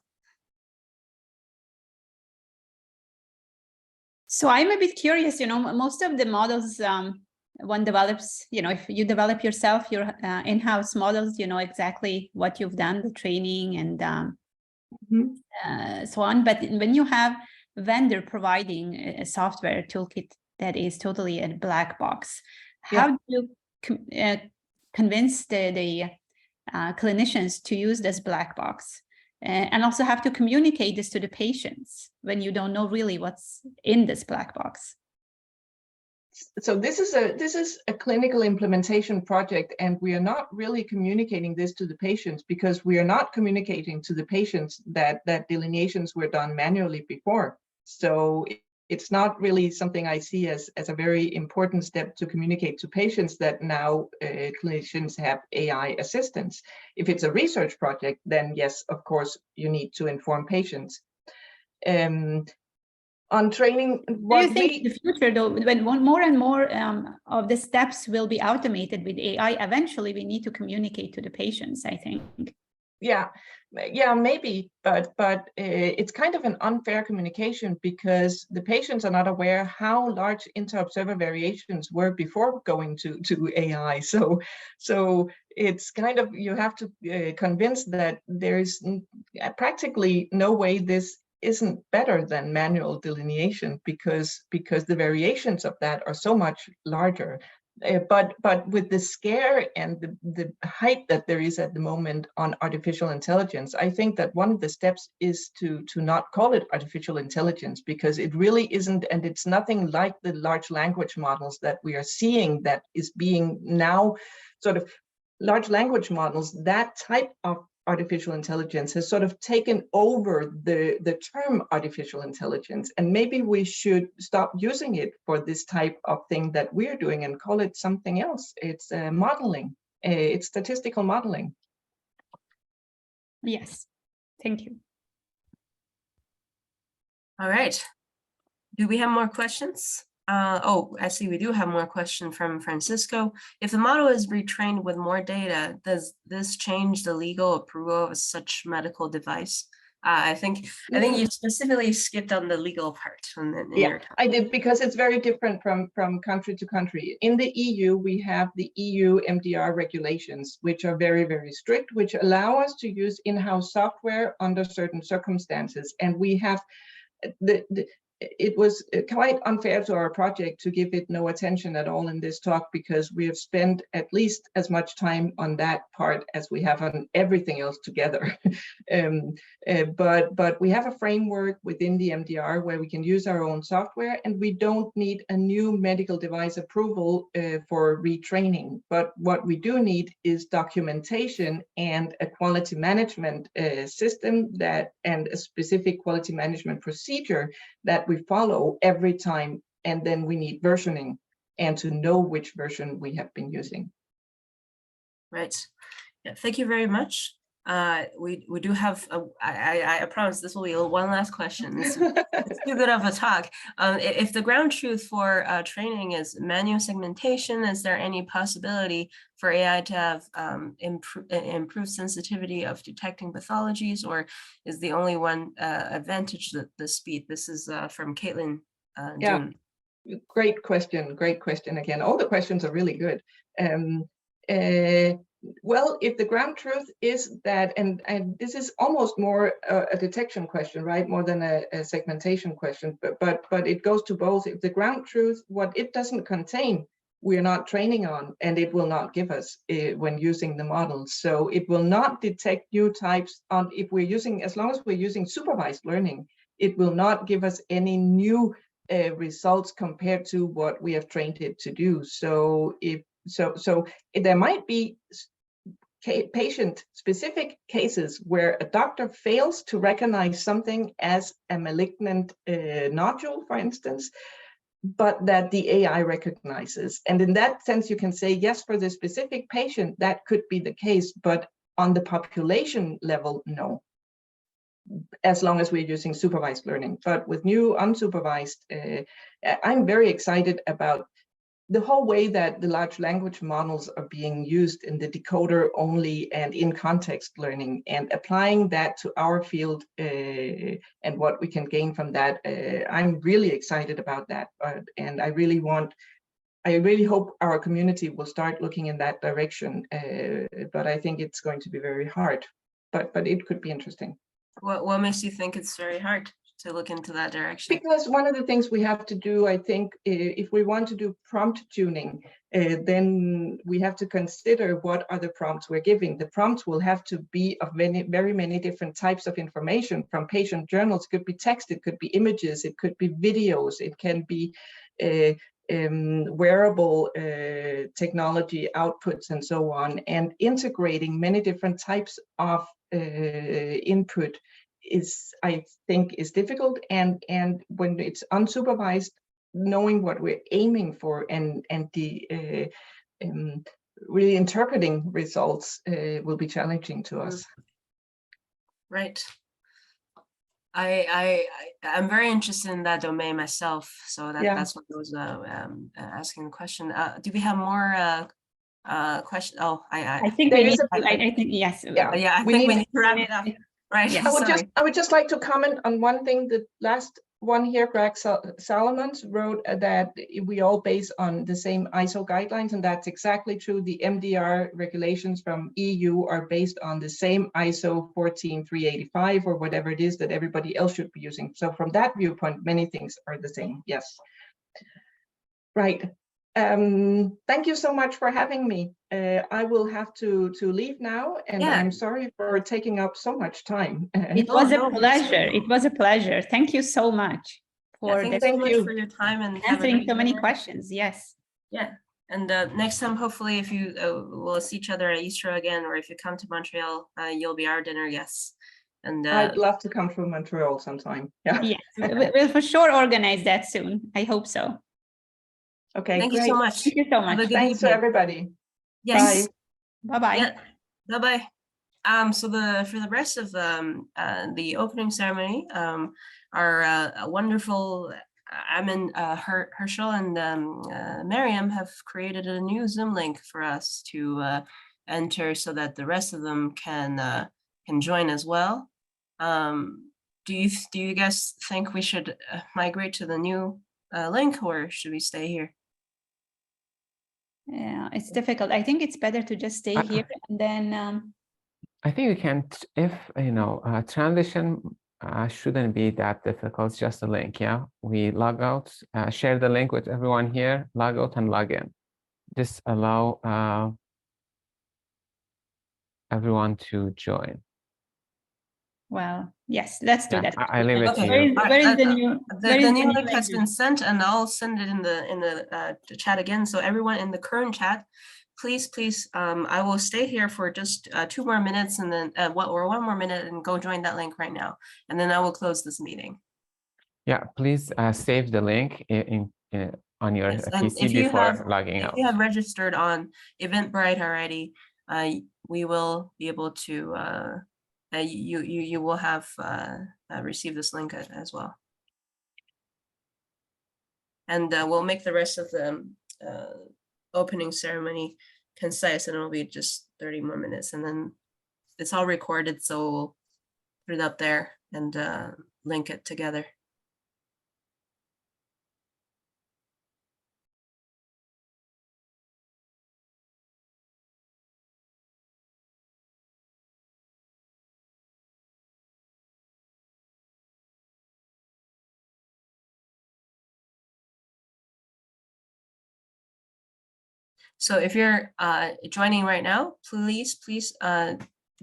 S2: So I'm a bit curious, most of the models one develops, if you develop yourself, your in-house models, you know exactly what you've done, the training and so on. But when you have vendor providing a software toolkit that is totally a black box, how do you convince the clinicians to use this black box? And also have to communicate this to the patients when you don't know really what's in this black box.
S4: So this is a clinical implementation project, and we are not really communicating this to the patients, because we are not communicating to the patients that delineations were done manually before. So it's not really something I see as a very important step to communicate to patients that now clinicians have AI assistants. If it's a research project, then yes, of course, you need to inform patients. On training,
S2: Do you think in the future, though, when more and more of the steps will be automated with AI, eventually we need to communicate to the patients, I think.
S4: Yeah, maybe, but it's kind of an unfair communication because the patients are not aware how large inter-observer variations were before going to AI. So it's kind of, you have to convince that there's practically no way this isn't better than manual delineation because the variations of that are so much larger. But with the scare and the hype that there is at the moment on artificial intelligence, I think that one of the steps is to not call it artificial intelligence, because it really isn't, and it's nothing like the large language models that we are seeing that is being now sort of large language models. That type of artificial intelligence has sort of taken over the term artificial intelligence, and maybe we should stop using it for this type of thing that we're doing and call it something else. It's modeling, it's statistical modeling.
S2: Yes, thank you.
S1: All right. Do we have more questions? Oh, I see we do have more question from Francisco. If the model is retrained with more data, does this change the legal approval of such medical device? I think you specifically skipped on the legal part.
S4: Yeah, I did, because it's very different from country to country. In the EU, we have the EU MDR regulations, which are very, very strict, which allow us to use in-house software under certain circumstances. And we have it was quite unfair to our project to give it no attention at all in this talk, because we have spent at least as much time on that part as we have on everything else together. But we have a framework within the MDR where we can use our own software, and we don't need a new medical device approval for retraining. But what we do need is documentation and a quality management system and a specific quality management procedure that we follow every time, and then we need versioning and to know which version we have been using.
S1: Right. Yeah, thank you very much. We do have, I promise this will be one last question. It's too good of a talk. If the ground truth for training is manual segmentation, is there any possibility for AI to have improved sensitivity of detecting pathologies, or is the only one advantage the speed? This is from Caitlin.
S4: Yeah, great question again. All the questions are really good. Well, if the ground truth is that, and this is almost more a detection question, right, more than a segmentation question, but it goes to both. If the ground truth, what it doesn't contain, we're not training on, and it will not give us when using the model. So it will not detect new types on, if we're using, as long as we're using supervised learning, it will not give us any new results compared to what we have trained it to do. So there might be patient-specific cases where a doctor fails to recognize something as a malignant nodule, for instance, but that the AI recognizes. And in that sense, you can say, yes, for the specific patient, that could be the case, but on the population level, no, as long as we're using supervised learning. But with new unsupervised, I'm very excited about the whole way that the large language models are being used in the decoder only and in context learning, and applying that to our field and what we can gain from that. I'm really excited about that. And I really hope our community will start looking in that direction. But I think it's going to be very hard, but it could be interesting.
S1: What makes you think it's very hard to look into that direction?
S4: Because one of the things we have to do, I think, if we want to do prompt tuning, then we have to consider what are the prompts we're giving. The prompts will have to be of very many different types of information, from patient journals. It could be text, it could be images, it could be videos, it can be wearable technology outputs and so on, and integrating many different types of input I think is difficult, and when it's unsupervised, knowing what we're aiming for and the really interpreting results will be challenging to us.
S1: Right. I'm very interested in that domain myself, so that's what I was asking the question. Do we have more question? Oh,
S2: I think
S4: there
S2: we
S4: is
S2: need. I think yes.
S4: Yeah.
S1: I think we need to wrap it up. Right.
S2: Yeah.
S4: I would just like to comment on one thing. The last one here, Greg Salomons wrote that we all base on the same ISO guidelines, and that's exactly true. The MDR regulations from EU are based on the same ISO 14385 or whatever it is that everybody else should be using. So from that viewpoint, many things are the same. Yes. Right. Thank you so much for having me. I will have to leave now, and I'm sorry for taking up so much time.
S2: It was a pleasure. It was a pleasure. Thank you so much for
S1: thank you so much for your time and
S2: answering so many questions. Yes.
S1: Yeah. And next time, hopefully, if you we'll see each other at Easter again, or if you come to Montreal, you'll be our dinner guests. And
S4: I'd love to come to Montreal sometime. Yeah.
S2: Yes, we'll for sure organize that soon. I hope so.
S4: Okay,
S1: thank
S4: great.
S1: you so much.
S2: Thank you so much.
S4: Thanks to everybody.
S1: Yes.
S2: Bye. Bye-bye.
S1: Yeah. Bye-bye. So for the rest of the opening ceremony, our wonderful Amin, Herschel, and Miriam have created a new Zoom link for us to enter, so that the rest of them can join as well. Do you guys think we should migrate to the new link, or should we stay here?
S2: Yeah, it's difficult. I think it's better to just stay here, and then
S5: I think we can, if transition shouldn't be that difficult. It's just a link. Yeah, we log out, share the link with everyone here, log out and log in. Just allow everyone to join.
S2: Well, yes, let's do that.
S5: I leave it to
S2: Where
S5: you.
S2: is the new?
S1: The new link has been sent, and I'll send it in the chat again. So everyone in the current chat, please, I will stay here for just 2 more minutes, and then or 1 more minute, and go join that link right now, and then I will close this meeting.
S5: Yeah, please save the link on your PC before logging out.
S1: If you have registered on Eventbrite already, we will be able to. You will have received this link as well, and we'll make the rest of the opening ceremony concise, and it'll be just 30 more minutes, and then it's all recorded, so we'll put it up there and link it together. So if you're joining right now, please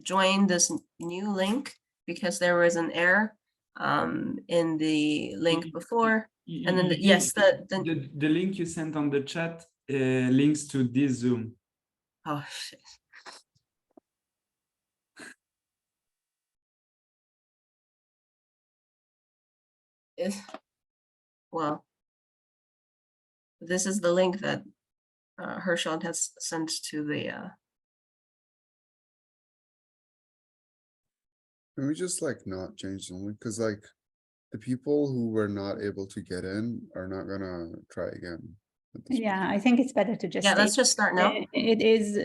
S1: join this new link, because there was an error in the link before. And then
S3: the link you sent on the chat links to this Zoom.
S1: Oh shit. Well, this is the link that Herschel has sent to the
S6: Can we just not change the link? Because the people who were not able to get in are not gonna try again.
S2: Yeah, I think it's better to just
S1: let's just start now.
S2: It is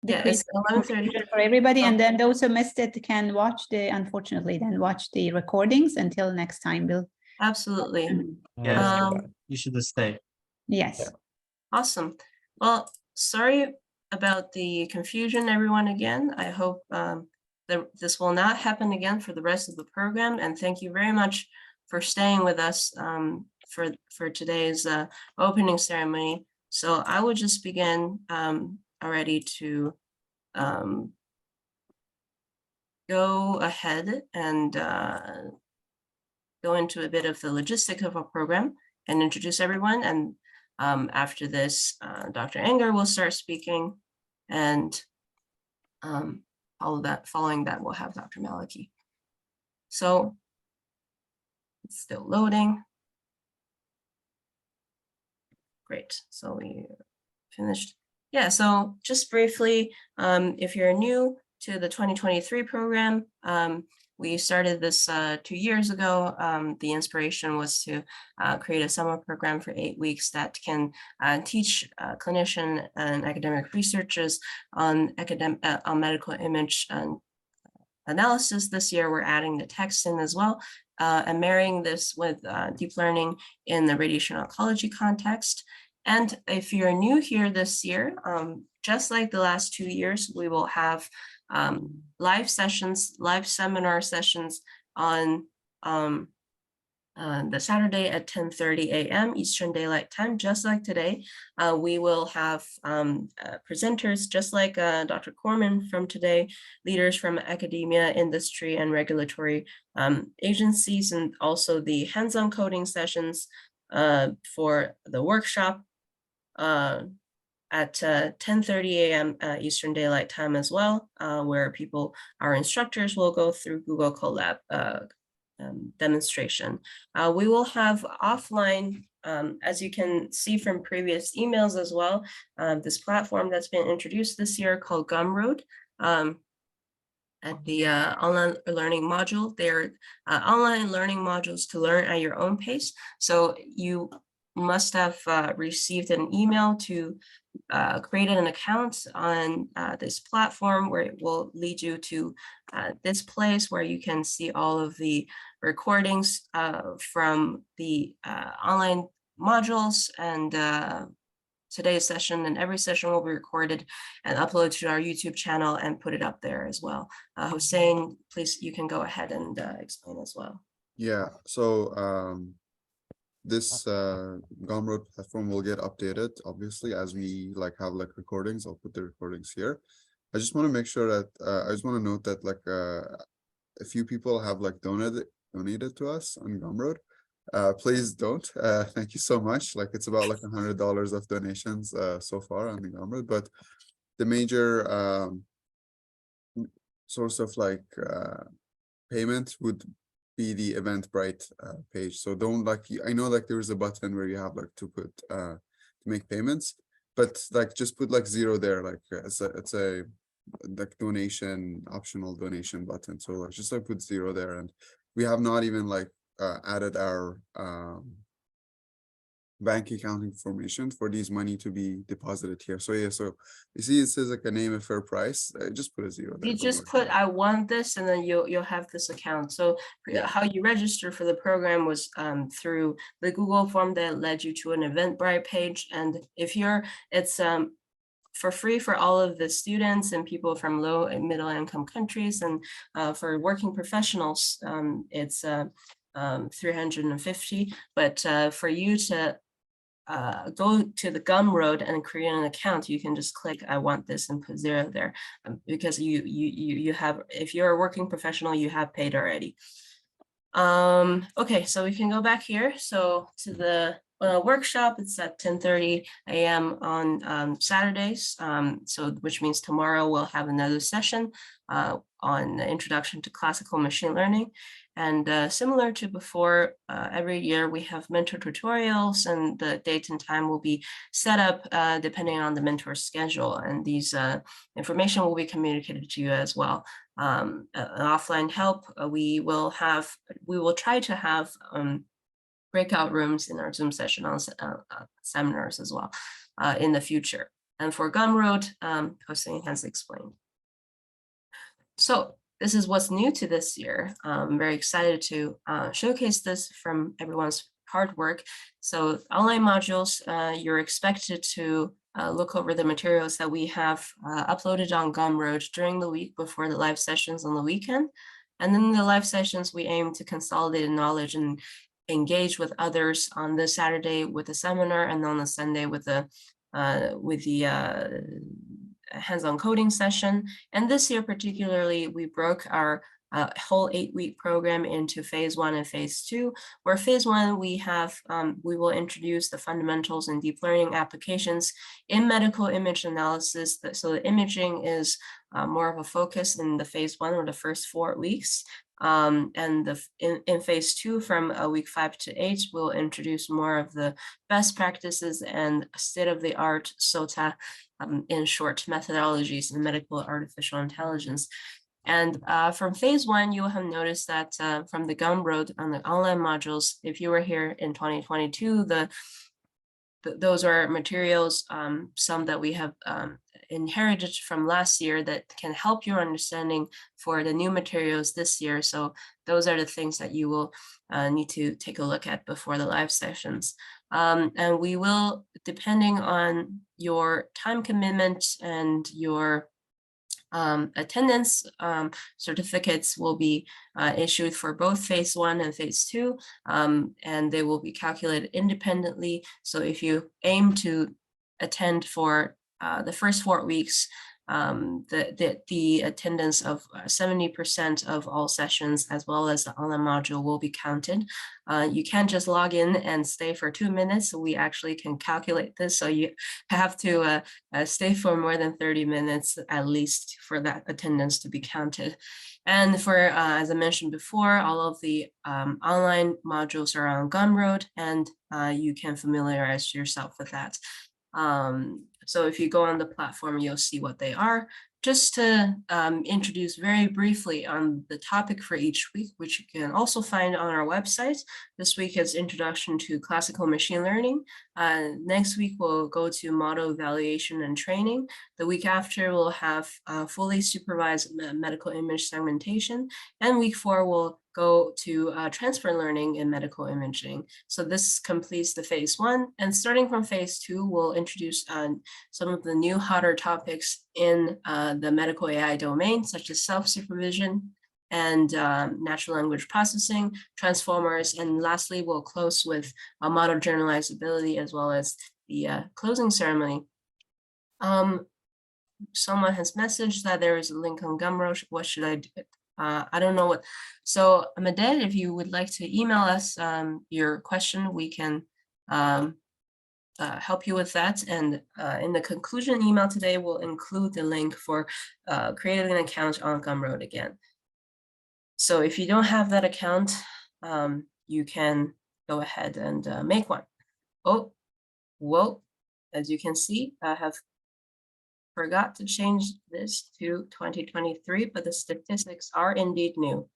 S1: it's 11:30
S2: for everybody, and then those who missed it can watch unfortunately watch the recordings until next time. We'll
S1: absolutely.
S7: You should just stay.
S2: Yes.
S5: Yeah.
S1: Awesome. Well, sorry about the confusion, everyone. Again, I hope that this will not happen again for the rest of the program, and thank you very much for staying with us for today's opening ceremony. So I will just begin already to go ahead and go into a bit of the logistics of our program and introduce everyone. And after this, Dr. Enger will start speaking, and following that, we'll have Dr. Maliki. So it's still loading. Great, so we finished. Yeah, so just briefly, if you're new to the 2023 program, we started this 2 years ago. The inspiration was to create a summer program for 8 weeks that can teach clinician and academic researchers on medical image analysis. This year, we're adding the text in as well, and marrying this with deep learning in the radiation oncology context. And if you're new here this year, just like the last 2 years, we will have live sessions, live seminar sessions on the Saturday at 10:30 a.m. Eastern Daylight Time, just like today. We will have presenters just like Dr. Korreman from today, leaders from academia, industry, and regulatory agencies, and also the hands-on coding sessions for the workshop at 10:30 a.m. Eastern Daylight Time as well, where our instructors will go through Google Colab demonstration. We will have offline, as you can see from previous emails as well, this platform that's been introduced this year called Gumroad. At the online learning module, they're online learning modules to learn at your own pace. So you must have received an email to create an account on this platform, where it will lead you to this place where you can see all of the recordings from the online modules, and today's session and every session will be recorded and uploaded to our YouTube channel and put it up there as well. Hossein, please, you can go ahead and explain as well.
S6: Yeah, so this Gumroad platform will get updated, obviously, as we have recordings. I'll put the recordings here. I just want to make sure that I just want to note that a few people have donated to us on Gumroad. Please don't. Thank you so much. It's about $100 of donations so far on the Gumroad, but the major source of payment would be the Eventbrite page. So don't I know there is a button where you have to put to make payments, but just put $0 there. It's a donation, optional donation button. So just put $0 there, and we have not even added our bank account information for these money to be deposited here. So yeah, so you see it says a name, a fair price. Just put a $0 there.
S1: You just put I want this, and then you'll have this account. So
S6: Yeah.
S1: How you register for the program was through the Google form that led you to an Eventbrite page. And if it's for free for all of the students and people from low and middle income countries, and for working professionals, it's $350. But for you to go to the Gumroad and create an account, you can just click I want this and put $0 there, because you have, if you're a working professional, you have paid already. Okay, so we can go back here. So to the workshop, it's at 10:30 a.m. on Saturdays. So which means tomorrow we'll have another session on the introduction to classical machine learning. And similar to before, every year we have mentor tutorials, and the date and time will be set up depending on the mentor's schedule. And these information will be communicated to you as well. An offline help, we will try to have breakout rooms in our Zoom session on seminars as well in the future. And for Gumroad, Hossein has explained. So this is what's new to this year. I'm very excited to showcase this from everyone's hard work. So online modules, you're expected to look over the materials that we have uploaded on Gumroad during the week before the live sessions on the weekend. And then the live sessions, we aim to consolidate knowledge and engage with others on the Saturday with the seminar, and on the Sunday with the hands-on coding session. And this year particularly, we broke our whole 8-week program into phase 1 and phase 2, where phase 1 we will introduce the fundamentals and deep learning applications in medical image analysis. So the imaging is more of a focus in the phase 1 or the first 4 weeks. And in phase 2, from week 5 to 8, we'll introduce more of the best practices and state-of-the-art SOTA, in short, methodologies in medical artificial intelligence. And from phase 1, you will have noticed that from the Gumroad on the online modules, if you were here in 2022, those are materials, some that we have inherited from last year that can help your understanding for the new materials this year. So those are the things that you will need to take a look at before the live sessions. And we will, depending on your time commitment and your attendance, certificates will be issued for both phase 1 and phase 2, and they will be calculated independently. So if you aim to attend for the first 4 weeks, the attendance of 70% of all sessions, as well as the online module, will be counted. You can't just log in and stay for 2 minutes. So we actually can calculate this. So you have to stay for more than 30 minutes at least for that attendance to be counted. And for, as I mentioned before, all of the online modules are on Gumroad, and you can familiarize yourself with that. So if you go on the platform, you'll see what they are. Just to introduce very briefly on the topic for each week, which you can also find on our website. This week is Introduction to Classical Machine Learning. Next week, we'll go to Model Evaluation and Training. The week after, we'll have fully supervised medical image segmentation. And week 4, we'll go to transfer learning in medical imaging. So this completes the phase 1. And starting from phase 2, we'll introduce some of the new hotter topics in the medical AI domain, such as self-supervision and natural language processing, transformers, and lastly, we'll close with model generalizability, as well as the closing ceremony. Someone has messaged that there is a link on Gumroad. What should I do? I don't know what. So Ahmed, if you would like to email us your question, we can help you with that. And in the conclusion email today, we'll include the link for creating an account on Gumroad again. So if you don't have that account, you can go ahead and make one. Oh, whoa, as you can see, I have forgot to change this to 2023, but the statistics are indeed new.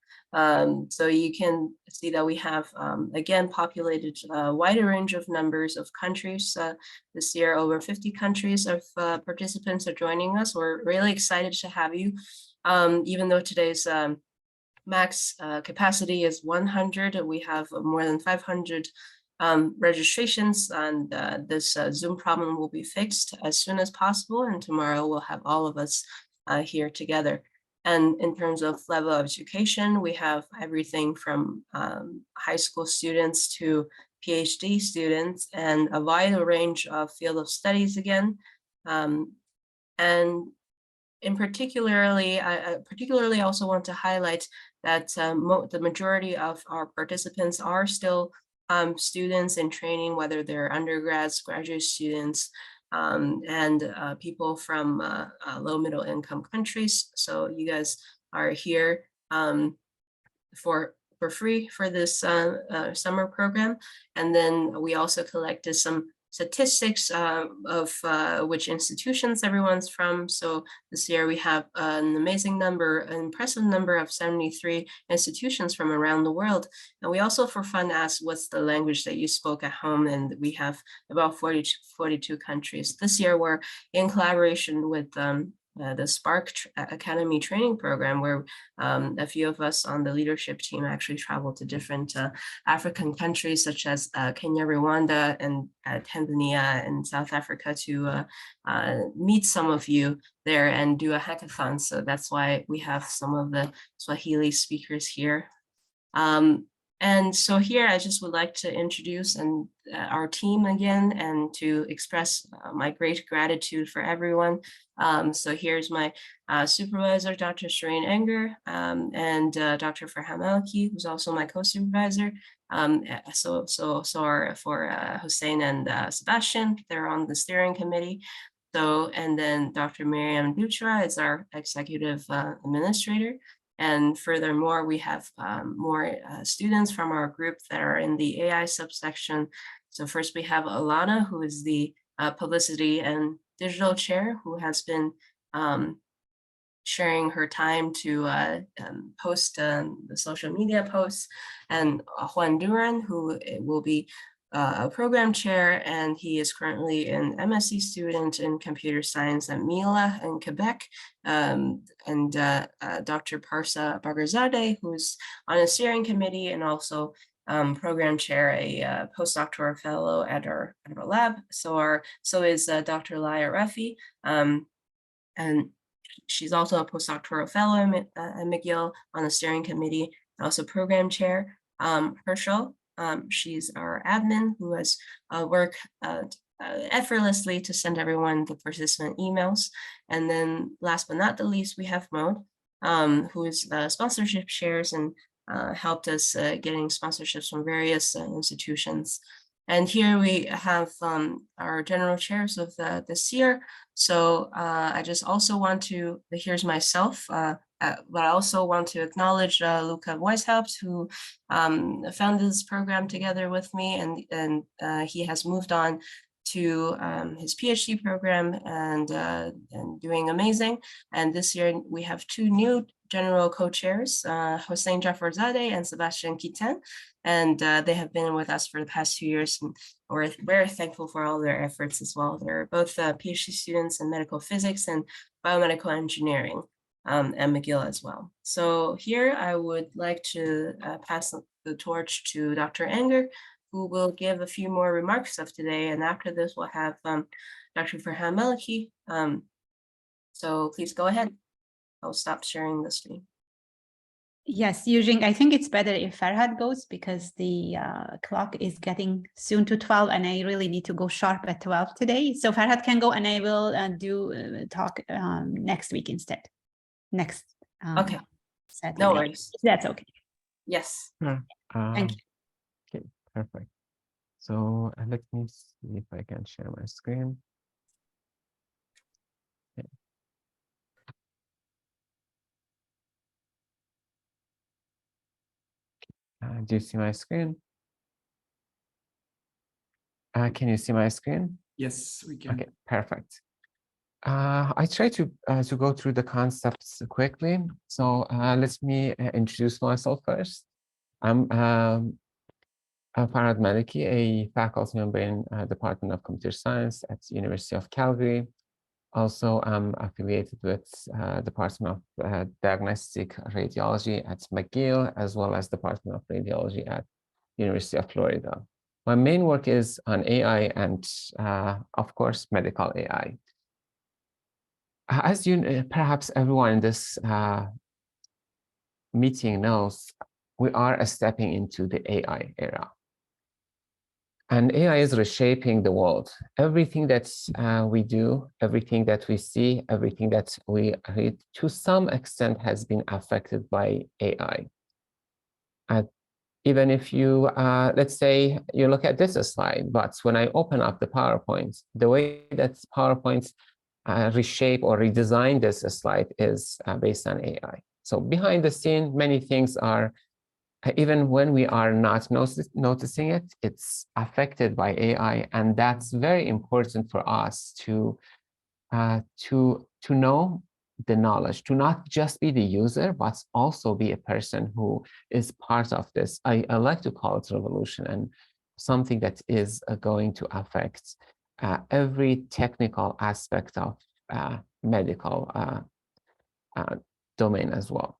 S1: So you can see that we have, again, populated a wider range of numbers of countries. This year, over 50 countries of participants are joining us. We're really excited to have you. Even though today's max capacity is 100, we have more than 500 registrations, and this Zoom problem will be fixed as soon as possible. And tomorrow we'll have all of us here together. And in terms of level of education, we have everything from high school students to PhD students, and a wide range of field of studies again. And in particularly, I particularly also want to highlight that the majority of our participants are still students in training, whether they're undergrads, graduate students, and people from low middle income countries. So you guys are here for free for this summer program. And then we also collected some statistics of which institutions everyone's from. So this year we have an impressive number of 73 institutions from around the world. And we also, for fun, asked what's the language that you spoke at home, and we have about 42 countries. This year we're in collaboration with the Spark Academy training program, where a few of us on the leadership team actually traveled to different African countries, such as Kenya, Rwanda, and Tanzania and South Africa, to meet some of you there and do a hackathon. So that's why we have some of the Swahili speakers here. And so here I just would like to introduce our team again and to express my great gratitude for everyone. So here's my supervisor, Dr. Shireen Enger, and Dr. Farham Alki, who's also my co-supervisor. So are for Hussein and Sebastian, they're on the steering committee. So, and then Dr. Miriam Dutra is our executive administrator. And furthermore, we have more students from our group that are in the AI subsection. So first we have Alana, who is the publicity and digital chair, who has been sharing her time to post the social media posts, and Juan Duran, who will be a program chair, and he is currently an MSc student in computer science at Mila in Quebec, and Dr. Parsa Bargarzadeh, who's on a steering committee and also program chair, a postdoctoral fellow at our lab. So is Dr. Laya Refi, and she's also a postdoctoral fellow at McGill on the steering committee, also program chair. Herschel, she's our admin who has worked effortlessly to send everyone the participant emails. And then last but not the least, we have Maud, who is sponsorship shares and helped us getting sponsorships from various institutions. And here we have our general chairs of this year. So I just also want to, here's myself, but I also want to acknowledge Luca Weishaupt, who founded this program together with me, and he has moved on to his PhD program and doing amazing. And this year we have two new general co-chairs, Hossein Jafarzadeh and Sebastian Kiten, and they have been with us for the past 2 years, and we're very thankful for all their efforts as well. They're both PhD students in medical physics and biomedical engineering at McGill as well. So here I would like to pass the torch to Dr. Enger, who will give a few more remarks of today. And after this, we'll have Dr. Farham Maliki. So please go ahead. I'll stop sharing the screen.
S2: Yes, Eugene, I think it's better if Farhad goes because the clock is getting soon to 12 and I really need to go sharp at 12 today. So Farhad can go and I will do talk next week instead. Next.
S1: Okay.
S2: Saturday.
S1: No worries.
S2: That's okay.
S1: Yes.
S2: Thank you.
S5: Okay, perfect. So let me see if I can share my screen. Okay. Do you see my screen? Can you see my screen?
S3: Yes, we can.
S5: Okay, perfect. I try to go through the concepts quickly. So let me introduce myself first. I'm Farhad Maliki, a faculty member in Department of Computer Science at the University of Calgary. Also, I'm affiliated with Department of Diagnostic Radiology at McGill, as well as Department of Radiology at University of Florida. My main work is on AI and, of course, medical AI. As you, perhaps everyone in this meeting knows, we are stepping into the AI era. And AI is reshaping the world. Everything that we do, everything that we see, everything that we read, to some extent has been affected by AI. Even if you, let's say you look at this slide, but when I open up the PowerPoint, the way that PowerPoint reshape or redesign this slide is based on AI. So behind the scene, many things are, even when we are not noticing it, it's affected by AI, and that's very important for us to know the knowledge, to not just be the user, but also be a person who is part of this. I like to call it revolution, and something that is going to affect every technical aspect of medical domain as well.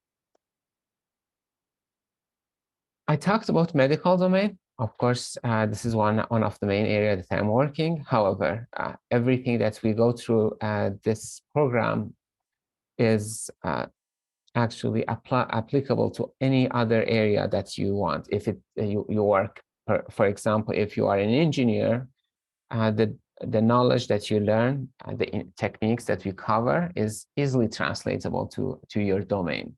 S5: I talked about medical domain. Of course, this is one of the main areas that I'm working. However, everything that we go through this program is actually applicable to any other area that you want. If you work, for example, if you are an engineer, the knowledge that you learn, the techniques that we cover is easily translatable to your domain.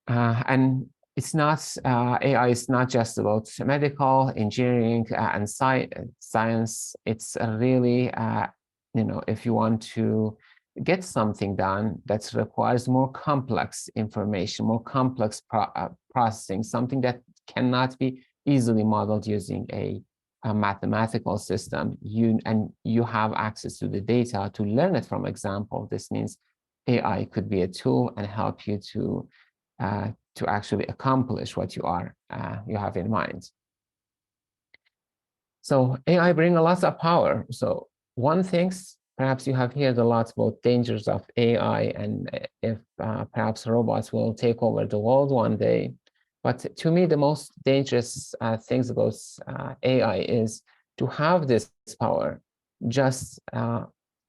S5: And it's not, AI is not just about medical, engineering, and science. It's really, if you want to get something done that requires more complex information, more complex processing, something that cannot be easily modeled using a mathematical system, you have access to the data to learn it from example. This means AI could be a tool and help you to actually accomplish what you have in mind. So AI brings a lot of power. So one thing, perhaps you have heard a lot about dangers of AI and if perhaps robots will take over the world one day. But to me, the most dangerous things about AI is to have this power just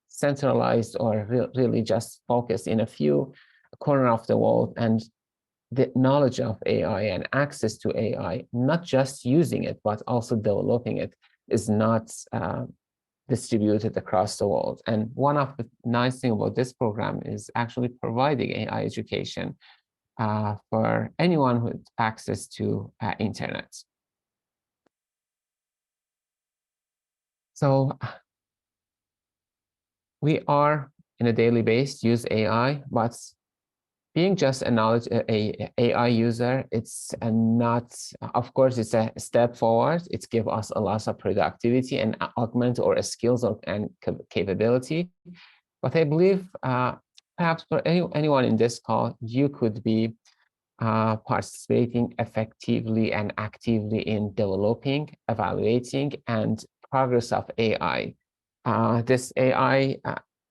S5: centralized or really just focused in a few corners of the world, and the knowledge of AI and access to AI, not just using it, but also developing it, is not distributed across the world. And one of the nice things about this program is actually providing AI education for anyone with access to internet. So we are in a daily basis use AI, but being just a AI user, it's not, of course, it's a step forward. It gives us a lot of productivity and augment our skills and capability. But I believe perhaps for anyone in this call, you could be participating effectively and actively in developing, evaluating, and progress of AI. This AI.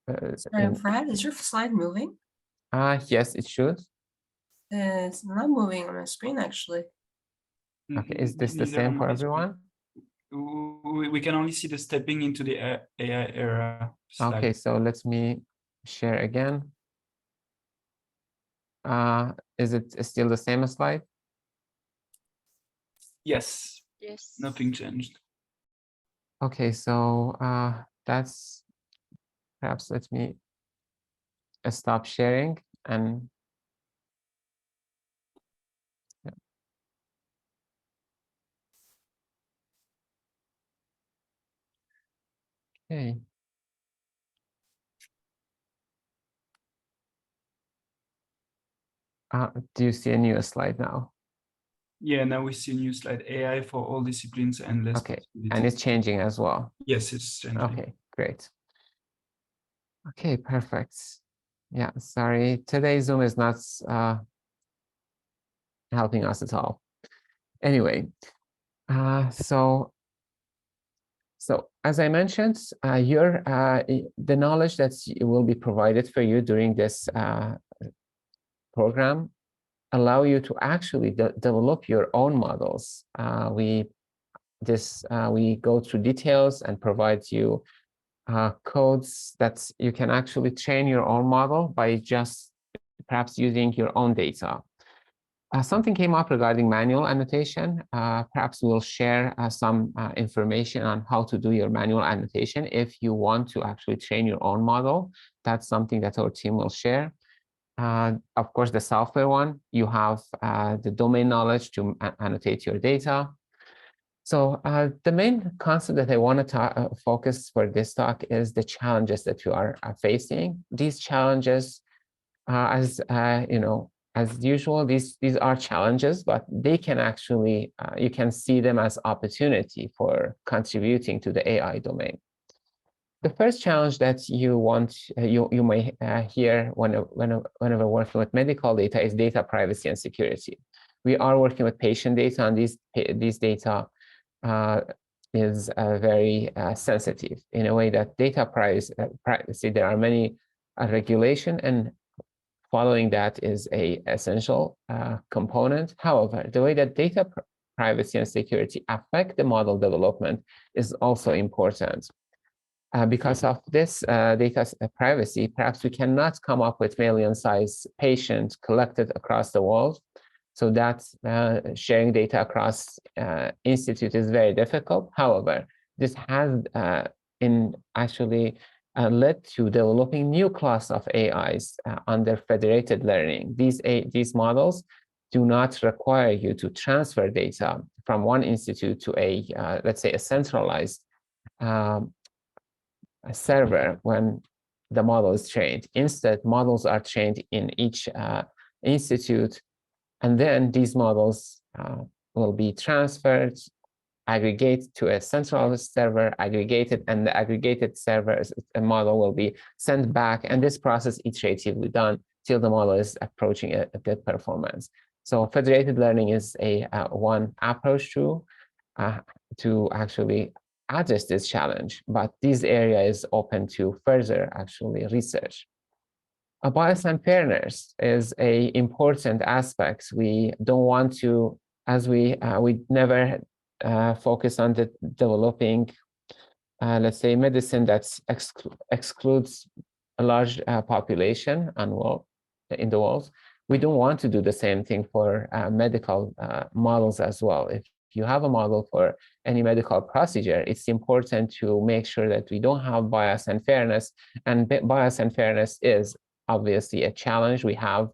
S1: Brad, is your slide moving?
S5: Yes, it should.
S1: It's not moving on my screen, actually.
S5: Okay, is this the same for everyone?
S3: We can only see the stepping into the AI era slide.
S5: Okay, so let me share again. Is it still the same slide?
S3: Yes.
S8: Yes.
S3: Nothing changed.
S5: Okay, so that's, perhaps let me stop sharing and okay. Do you see a new slide now?
S3: Yeah, now we see a new slide, AI for all disciplines and less.
S5: Okay, and it's changing as well.
S3: Yes, it's changing.
S5: Okay, great. Okay, perfect. Yeah, sorry, today Zoom is not helping us at all. Anyway, so as I mentioned, the knowledge that will be provided for you during this program allow you to actually develop your own models. We go through details and provide you codes that you can actually train your own model by just perhaps using your own data. Something came up regarding manual annotation. Perhaps we'll share some information on how to do your manual annotation if you want to actually train your own model. That's something that our team will share. Of course, the software one, you have the domain knowledge to annotate your data. So the main concept that I want to focus for this talk is the challenges that you are facing. These challenges, as usual, these are challenges, but they can actually, you can see them as opportunity for contributing to the AI domain. The first challenge that you may hear whenever working with medical data is data privacy and security. We are working with patient data, and these data is very sensitive in a way that data privacy, there are many regulation, and following that is a essential component. However, the way that data privacy and security affect the model development is also important. Because of this data privacy, perhaps we cannot come up with million-size patients collected across the world. So that sharing data across institute is very difficult. However, this has led to developing new class of AIs under federated learning. These models do not require you to transfer data from one institute to a, let's say, a centralized a server when the model is trained. Instead, models are trained in each institute, and then these models will be transferred, aggregated to a centralized server, aggregated, and the aggregated server model will be sent back, and this process iteratively done till the model is approaching a good performance. So federated learning is a one approach to actually address this challenge, but this area is open to further research. Bias and fairness is a important aspect. We don't want to, as we never focus on developing, let's say, medicine that excludes a large population in the world. We don't want to do the same thing for medical models as well. If you have a model for any medical procedure, it's important to make sure that we don't have bias and fairness. And bias and fairness is obviously a challenge we have.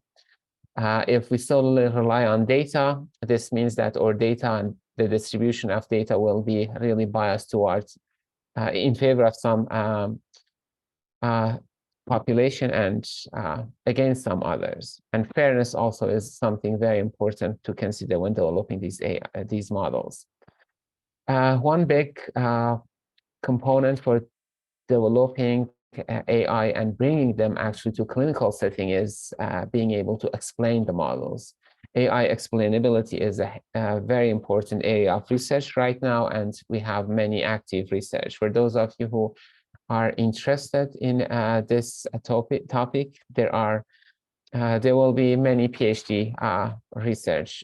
S5: If we solely rely on data, this means that our data and the distribution of data will be really biased towards in favor of some population and against some others. And fairness also is something very important to consider when developing these models. One big component for developing AI and bringing them actually to clinical setting is being able to explain the models. AI explainability is a very important area of research right now, and we have many active research. For those of you who are interested in this topic, there will be many PhD research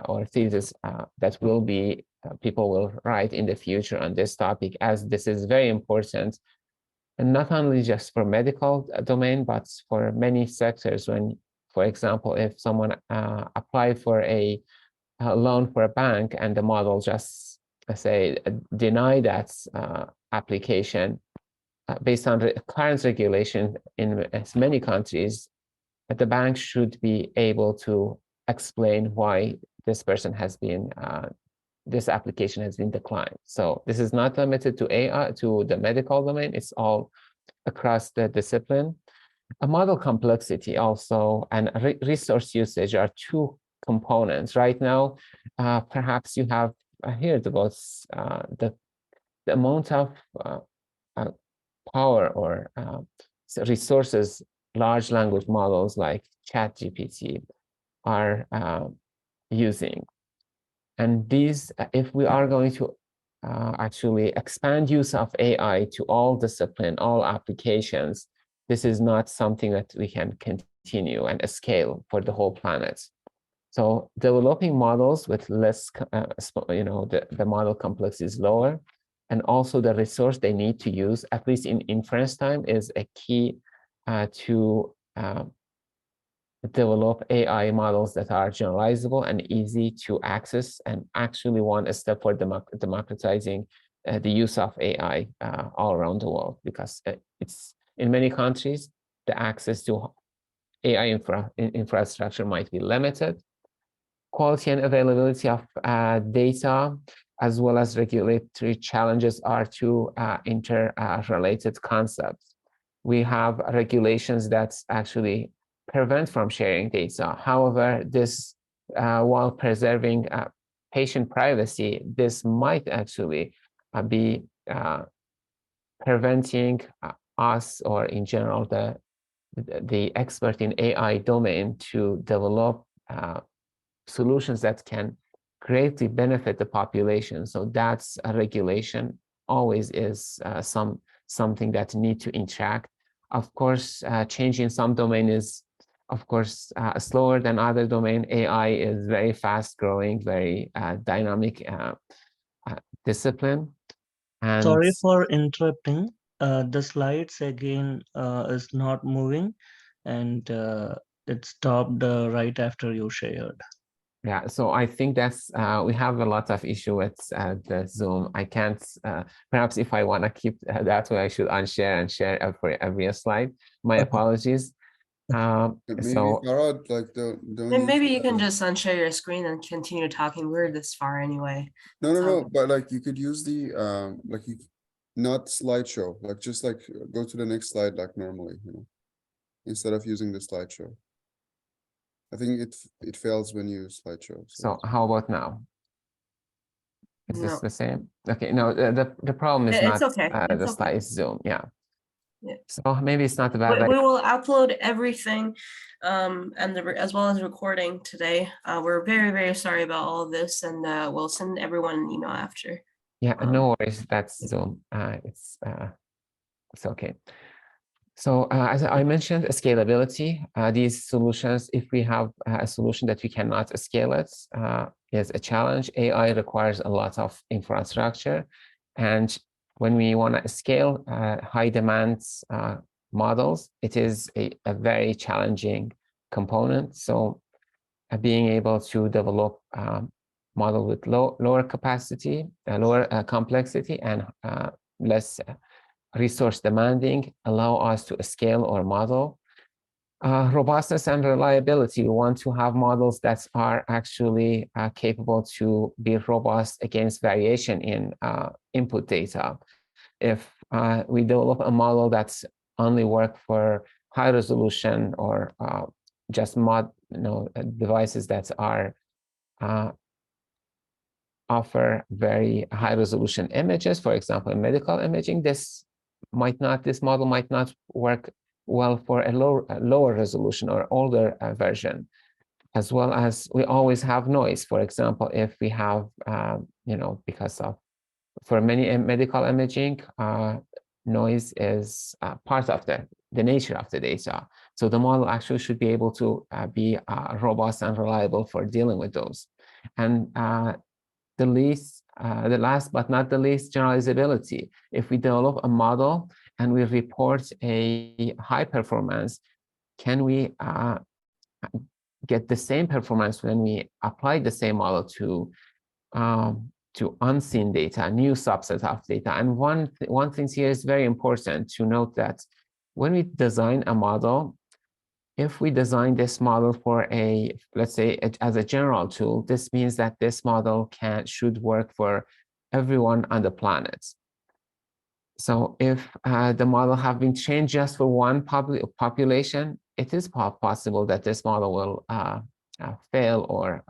S5: or thesis that will be people will write in the future on this topic, as this is very important, and not only just for medical domain, but for many sectors. When, for example, if someone apply for a loan for a bank and the model just say deny that application based on current regulation in many countries, the bank should be able to explain why this person has been this application has been declined. So this is not limited to AI, to the medical domain, it's all across the discipline. A model complexity also and resource usage are two components. Right now, perhaps you have heard about the amount of power or resources large language models like ChatGPT are using. And these, if we are going to actually expand use of AI to all discipline, all applications, this is not something that we can continue and scale for the whole planet. So developing models with less, the model complexity is lower, and also the resource they need to use, at least in inference time, is a key to develop AI models that are generalizable and easy to access, and actually one step for democratizing the use of AI all around the world, because it's in many countries, the access to AI infrastructure might be limited. Quality and availability of data, as well as regulatory challenges, are two interrelated concepts. We have regulations that actually prevent from sharing data. However, this, while preserving patient privacy, this might actually be preventing us, or in general, the expert in AI domain, to develop solutions that can greatly benefit the population. So that's a regulation, always is something that need to interact. Of course, change in some domain is, of course, slower than other domain. AI is very fast growing, very dynamic discipline. And
S7: Sorry for interrupting.
S8: the slides again is not moving, and it stopped right after you shared.
S5: Yeah, so I think that's we have a lot of issue with the Zoom. I can't. Perhaps if I want to keep that way, I should unshare and share for every slide. My apologies.
S6: Maybe
S5: So
S6: Farad, like don't
S1: And
S6: use
S1: maybe you can
S6: the-
S1: just unshare your screen and continue talking. We're this far anyway.
S6: no,
S1: so-
S6: but like you could use the like you not slideshow, like just like go to the next slide like normally, you know, instead of using the slideshow. I think it fails when you use slideshow.
S5: so how about now? Is this
S1: No.
S5: the same? Okay, no, the problem is
S1: It's
S5: not
S1: okay.
S5: the
S1: It's okay.
S5: slide is Zoom. Yeah.
S1: Yeah.
S5: So maybe it's not a bad
S1: We
S5: idea.
S1: will upload everything, and as well as recording today. We're very, very sorry about all of this, and we'll send everyone an email after.
S5: Yeah, no worries. That's Zoom. It's okay. So as I mentioned, scalability. These solutions, if we have a solution that we cannot scale it, is a challenge. AI requires a lot of infrastructure, and when we want to scale high demands models, it is a very challenging component. So being able to develop model with lower capacity, lower complexity, and less resource demanding, allow us to scale our model. Robustness and reliability. We want to have models that are actually capable to be robust against variation in input data. If we develop a model that's only work for high resolution or just devices that are offer very high resolution images, for example, in medical imaging, this model might not work well for a lower resolution or older version, as well as we always have noise. For example, if we have, because of, for many medical imaging, noise is part of the nature of the data. So the model actually should be able to be robust and reliable for dealing with those. And the last but not the least, generalizability. If we develop a model and we report a high performance, can we get the same performance when we apply the same model to unseen data, a new subset of data? And one thing here is very important to note that when we design a model, if we design this model for let's say, as a general tool, this means that this model should work for everyone on the planet. So if the model have been trained just for one population, it is possible that this model will fail or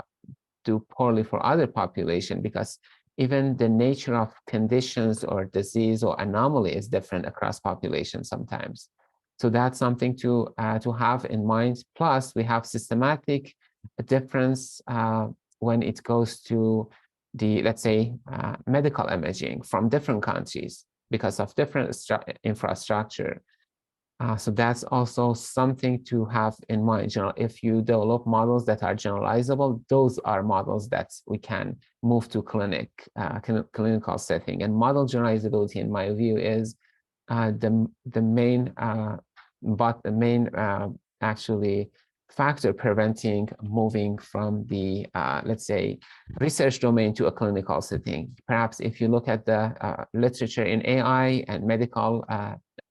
S5: do poorly for other population, because even the nature of conditions or disease or anomaly is different across populations sometimes. So that's something to have in mind. Plus, we have systematic difference when it goes to the, let's say, medical imaging from different countries because of different infrastructure. So that's also something to have in mind. If you develop models that are generalizable, those are models that we can move to clinical setting. And model generalizability, in my view, is the main actually factor preventing moving from the let's say, research domain to a clinical setting. Perhaps if you look at the literature in AI and medical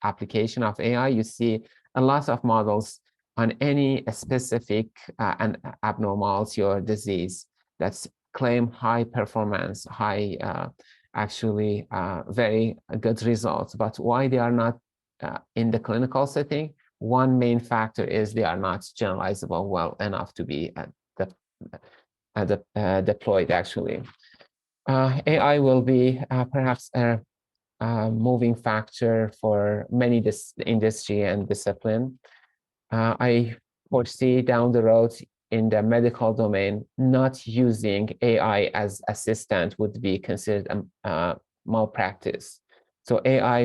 S5: application of AI, you see a lot of models on any specific abnormality or disease that's claim high performance, actually very good results. But why they are not in the clinical setting? One main factor is they are not generalizable well enough to be deployed, actually. AI will be perhaps a moving factor for many industry and discipline. I foresee down the road in the medical domain, not using AI as assistant would be considered malpractice. So AI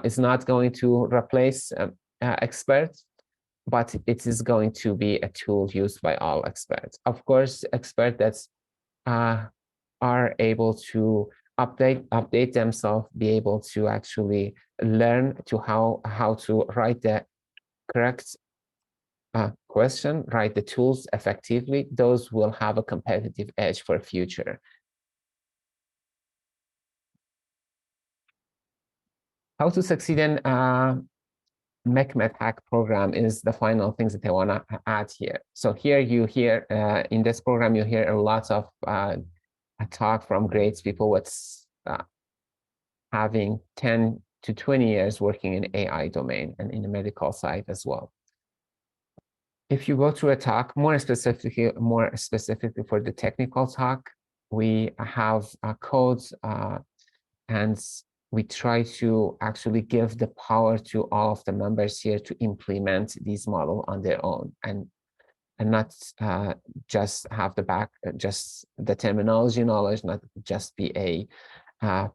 S5: is not going to replace experts, but it is going to be a tool used by all experts. Of course, experts that are able to update themselves, be able to actually learn to how to write the correct question, write the tools effectively. Those will have a competitive edge for future. How to succeed in McMedHacks program is the final things that I want to add here. So here you hear in this program, you hear a lot of talk from great people with having 10 to 20 years working in AI domain and in the medical side as well. If you go through a talk, more specifically for the technical talk, we have codes and we try to actually give the power to all of the members here to implement these models on their own and not just have just the terminology knowledge, not just be a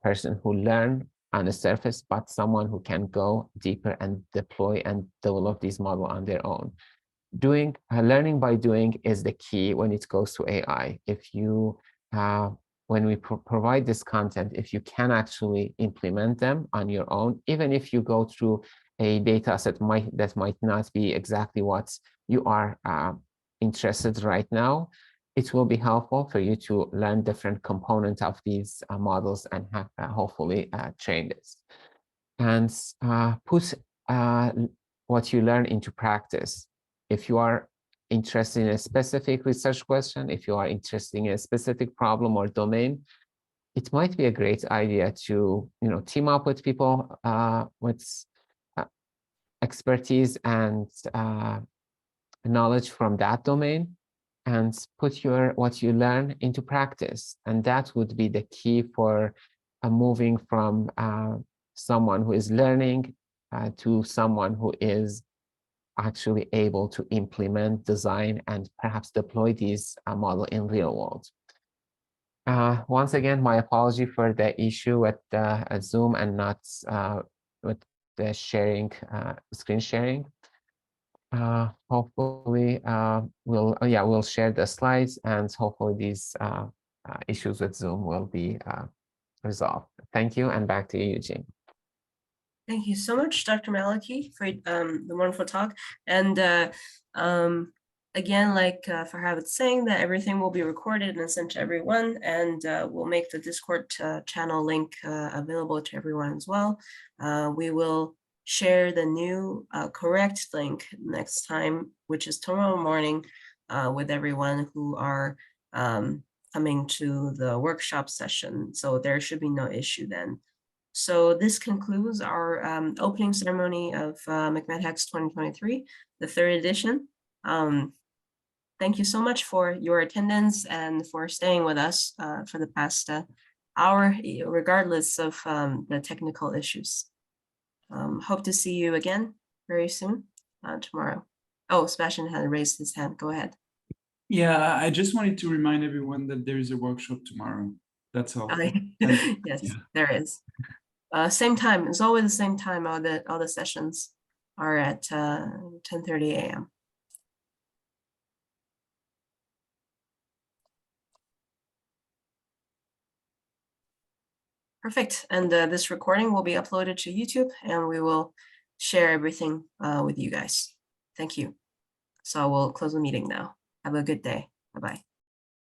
S5: person who learn on the surface, but someone who can go deeper and deploy and develop these models on their own. Learning by doing is the key when it goes to AI. If you when we provide this content, if you can actually implement them on your own, even if you go through a data set that might not be exactly what you are interested right now, it will be helpful for you to learn different components of these models and hopefully train this. And put what you learn into practice. If you are interested in a specific research question, if you are interested in a specific problem or domain, it might be a great idea to team up with people with expertise and knowledge from that domain and put what you learn into practice. And that would be the key for moving from someone who is learning to someone who is actually able to implement, design, and perhaps deploy these models in real world. Once again, my apology for the issue with Zoom and not with the screen sharing. Hopefully, we'll share the slides, and hopefully these issues with Zoom will be resolved. Thank you, and back to you, Eugene.
S1: Thank you so much, Dr. Maliki, for the wonderful talk. And again, like Farhad was saying, that everything will be recorded and sent to everyone, and we'll make the Discord channel link available to everyone as well. We will share the new correct link next time, which is tomorrow morning, with everyone who are coming to the workshop session. So there should be no issue then. So this concludes our opening ceremony of McMedHacks 2023, the 3rd edition. Thank you so much for your attendance and for staying with us for the past hour, regardless of the technical issues. Hope to see you again very soon tomorrow. Oh, Sebastian had raised his hand. Go ahead.
S3: Yeah, I just wanted to remind everyone that there is a workshop tomorrow. That's all.
S1: Yes, yeah. There is. Same time. It's always the same time. All the sessions are at 10:30 a.m. Perfect. And this recording will be uploaded to YouTube, and we will share everything with you guys. Thank you. So we'll close the meeting now. Have a good day. Bye-bye.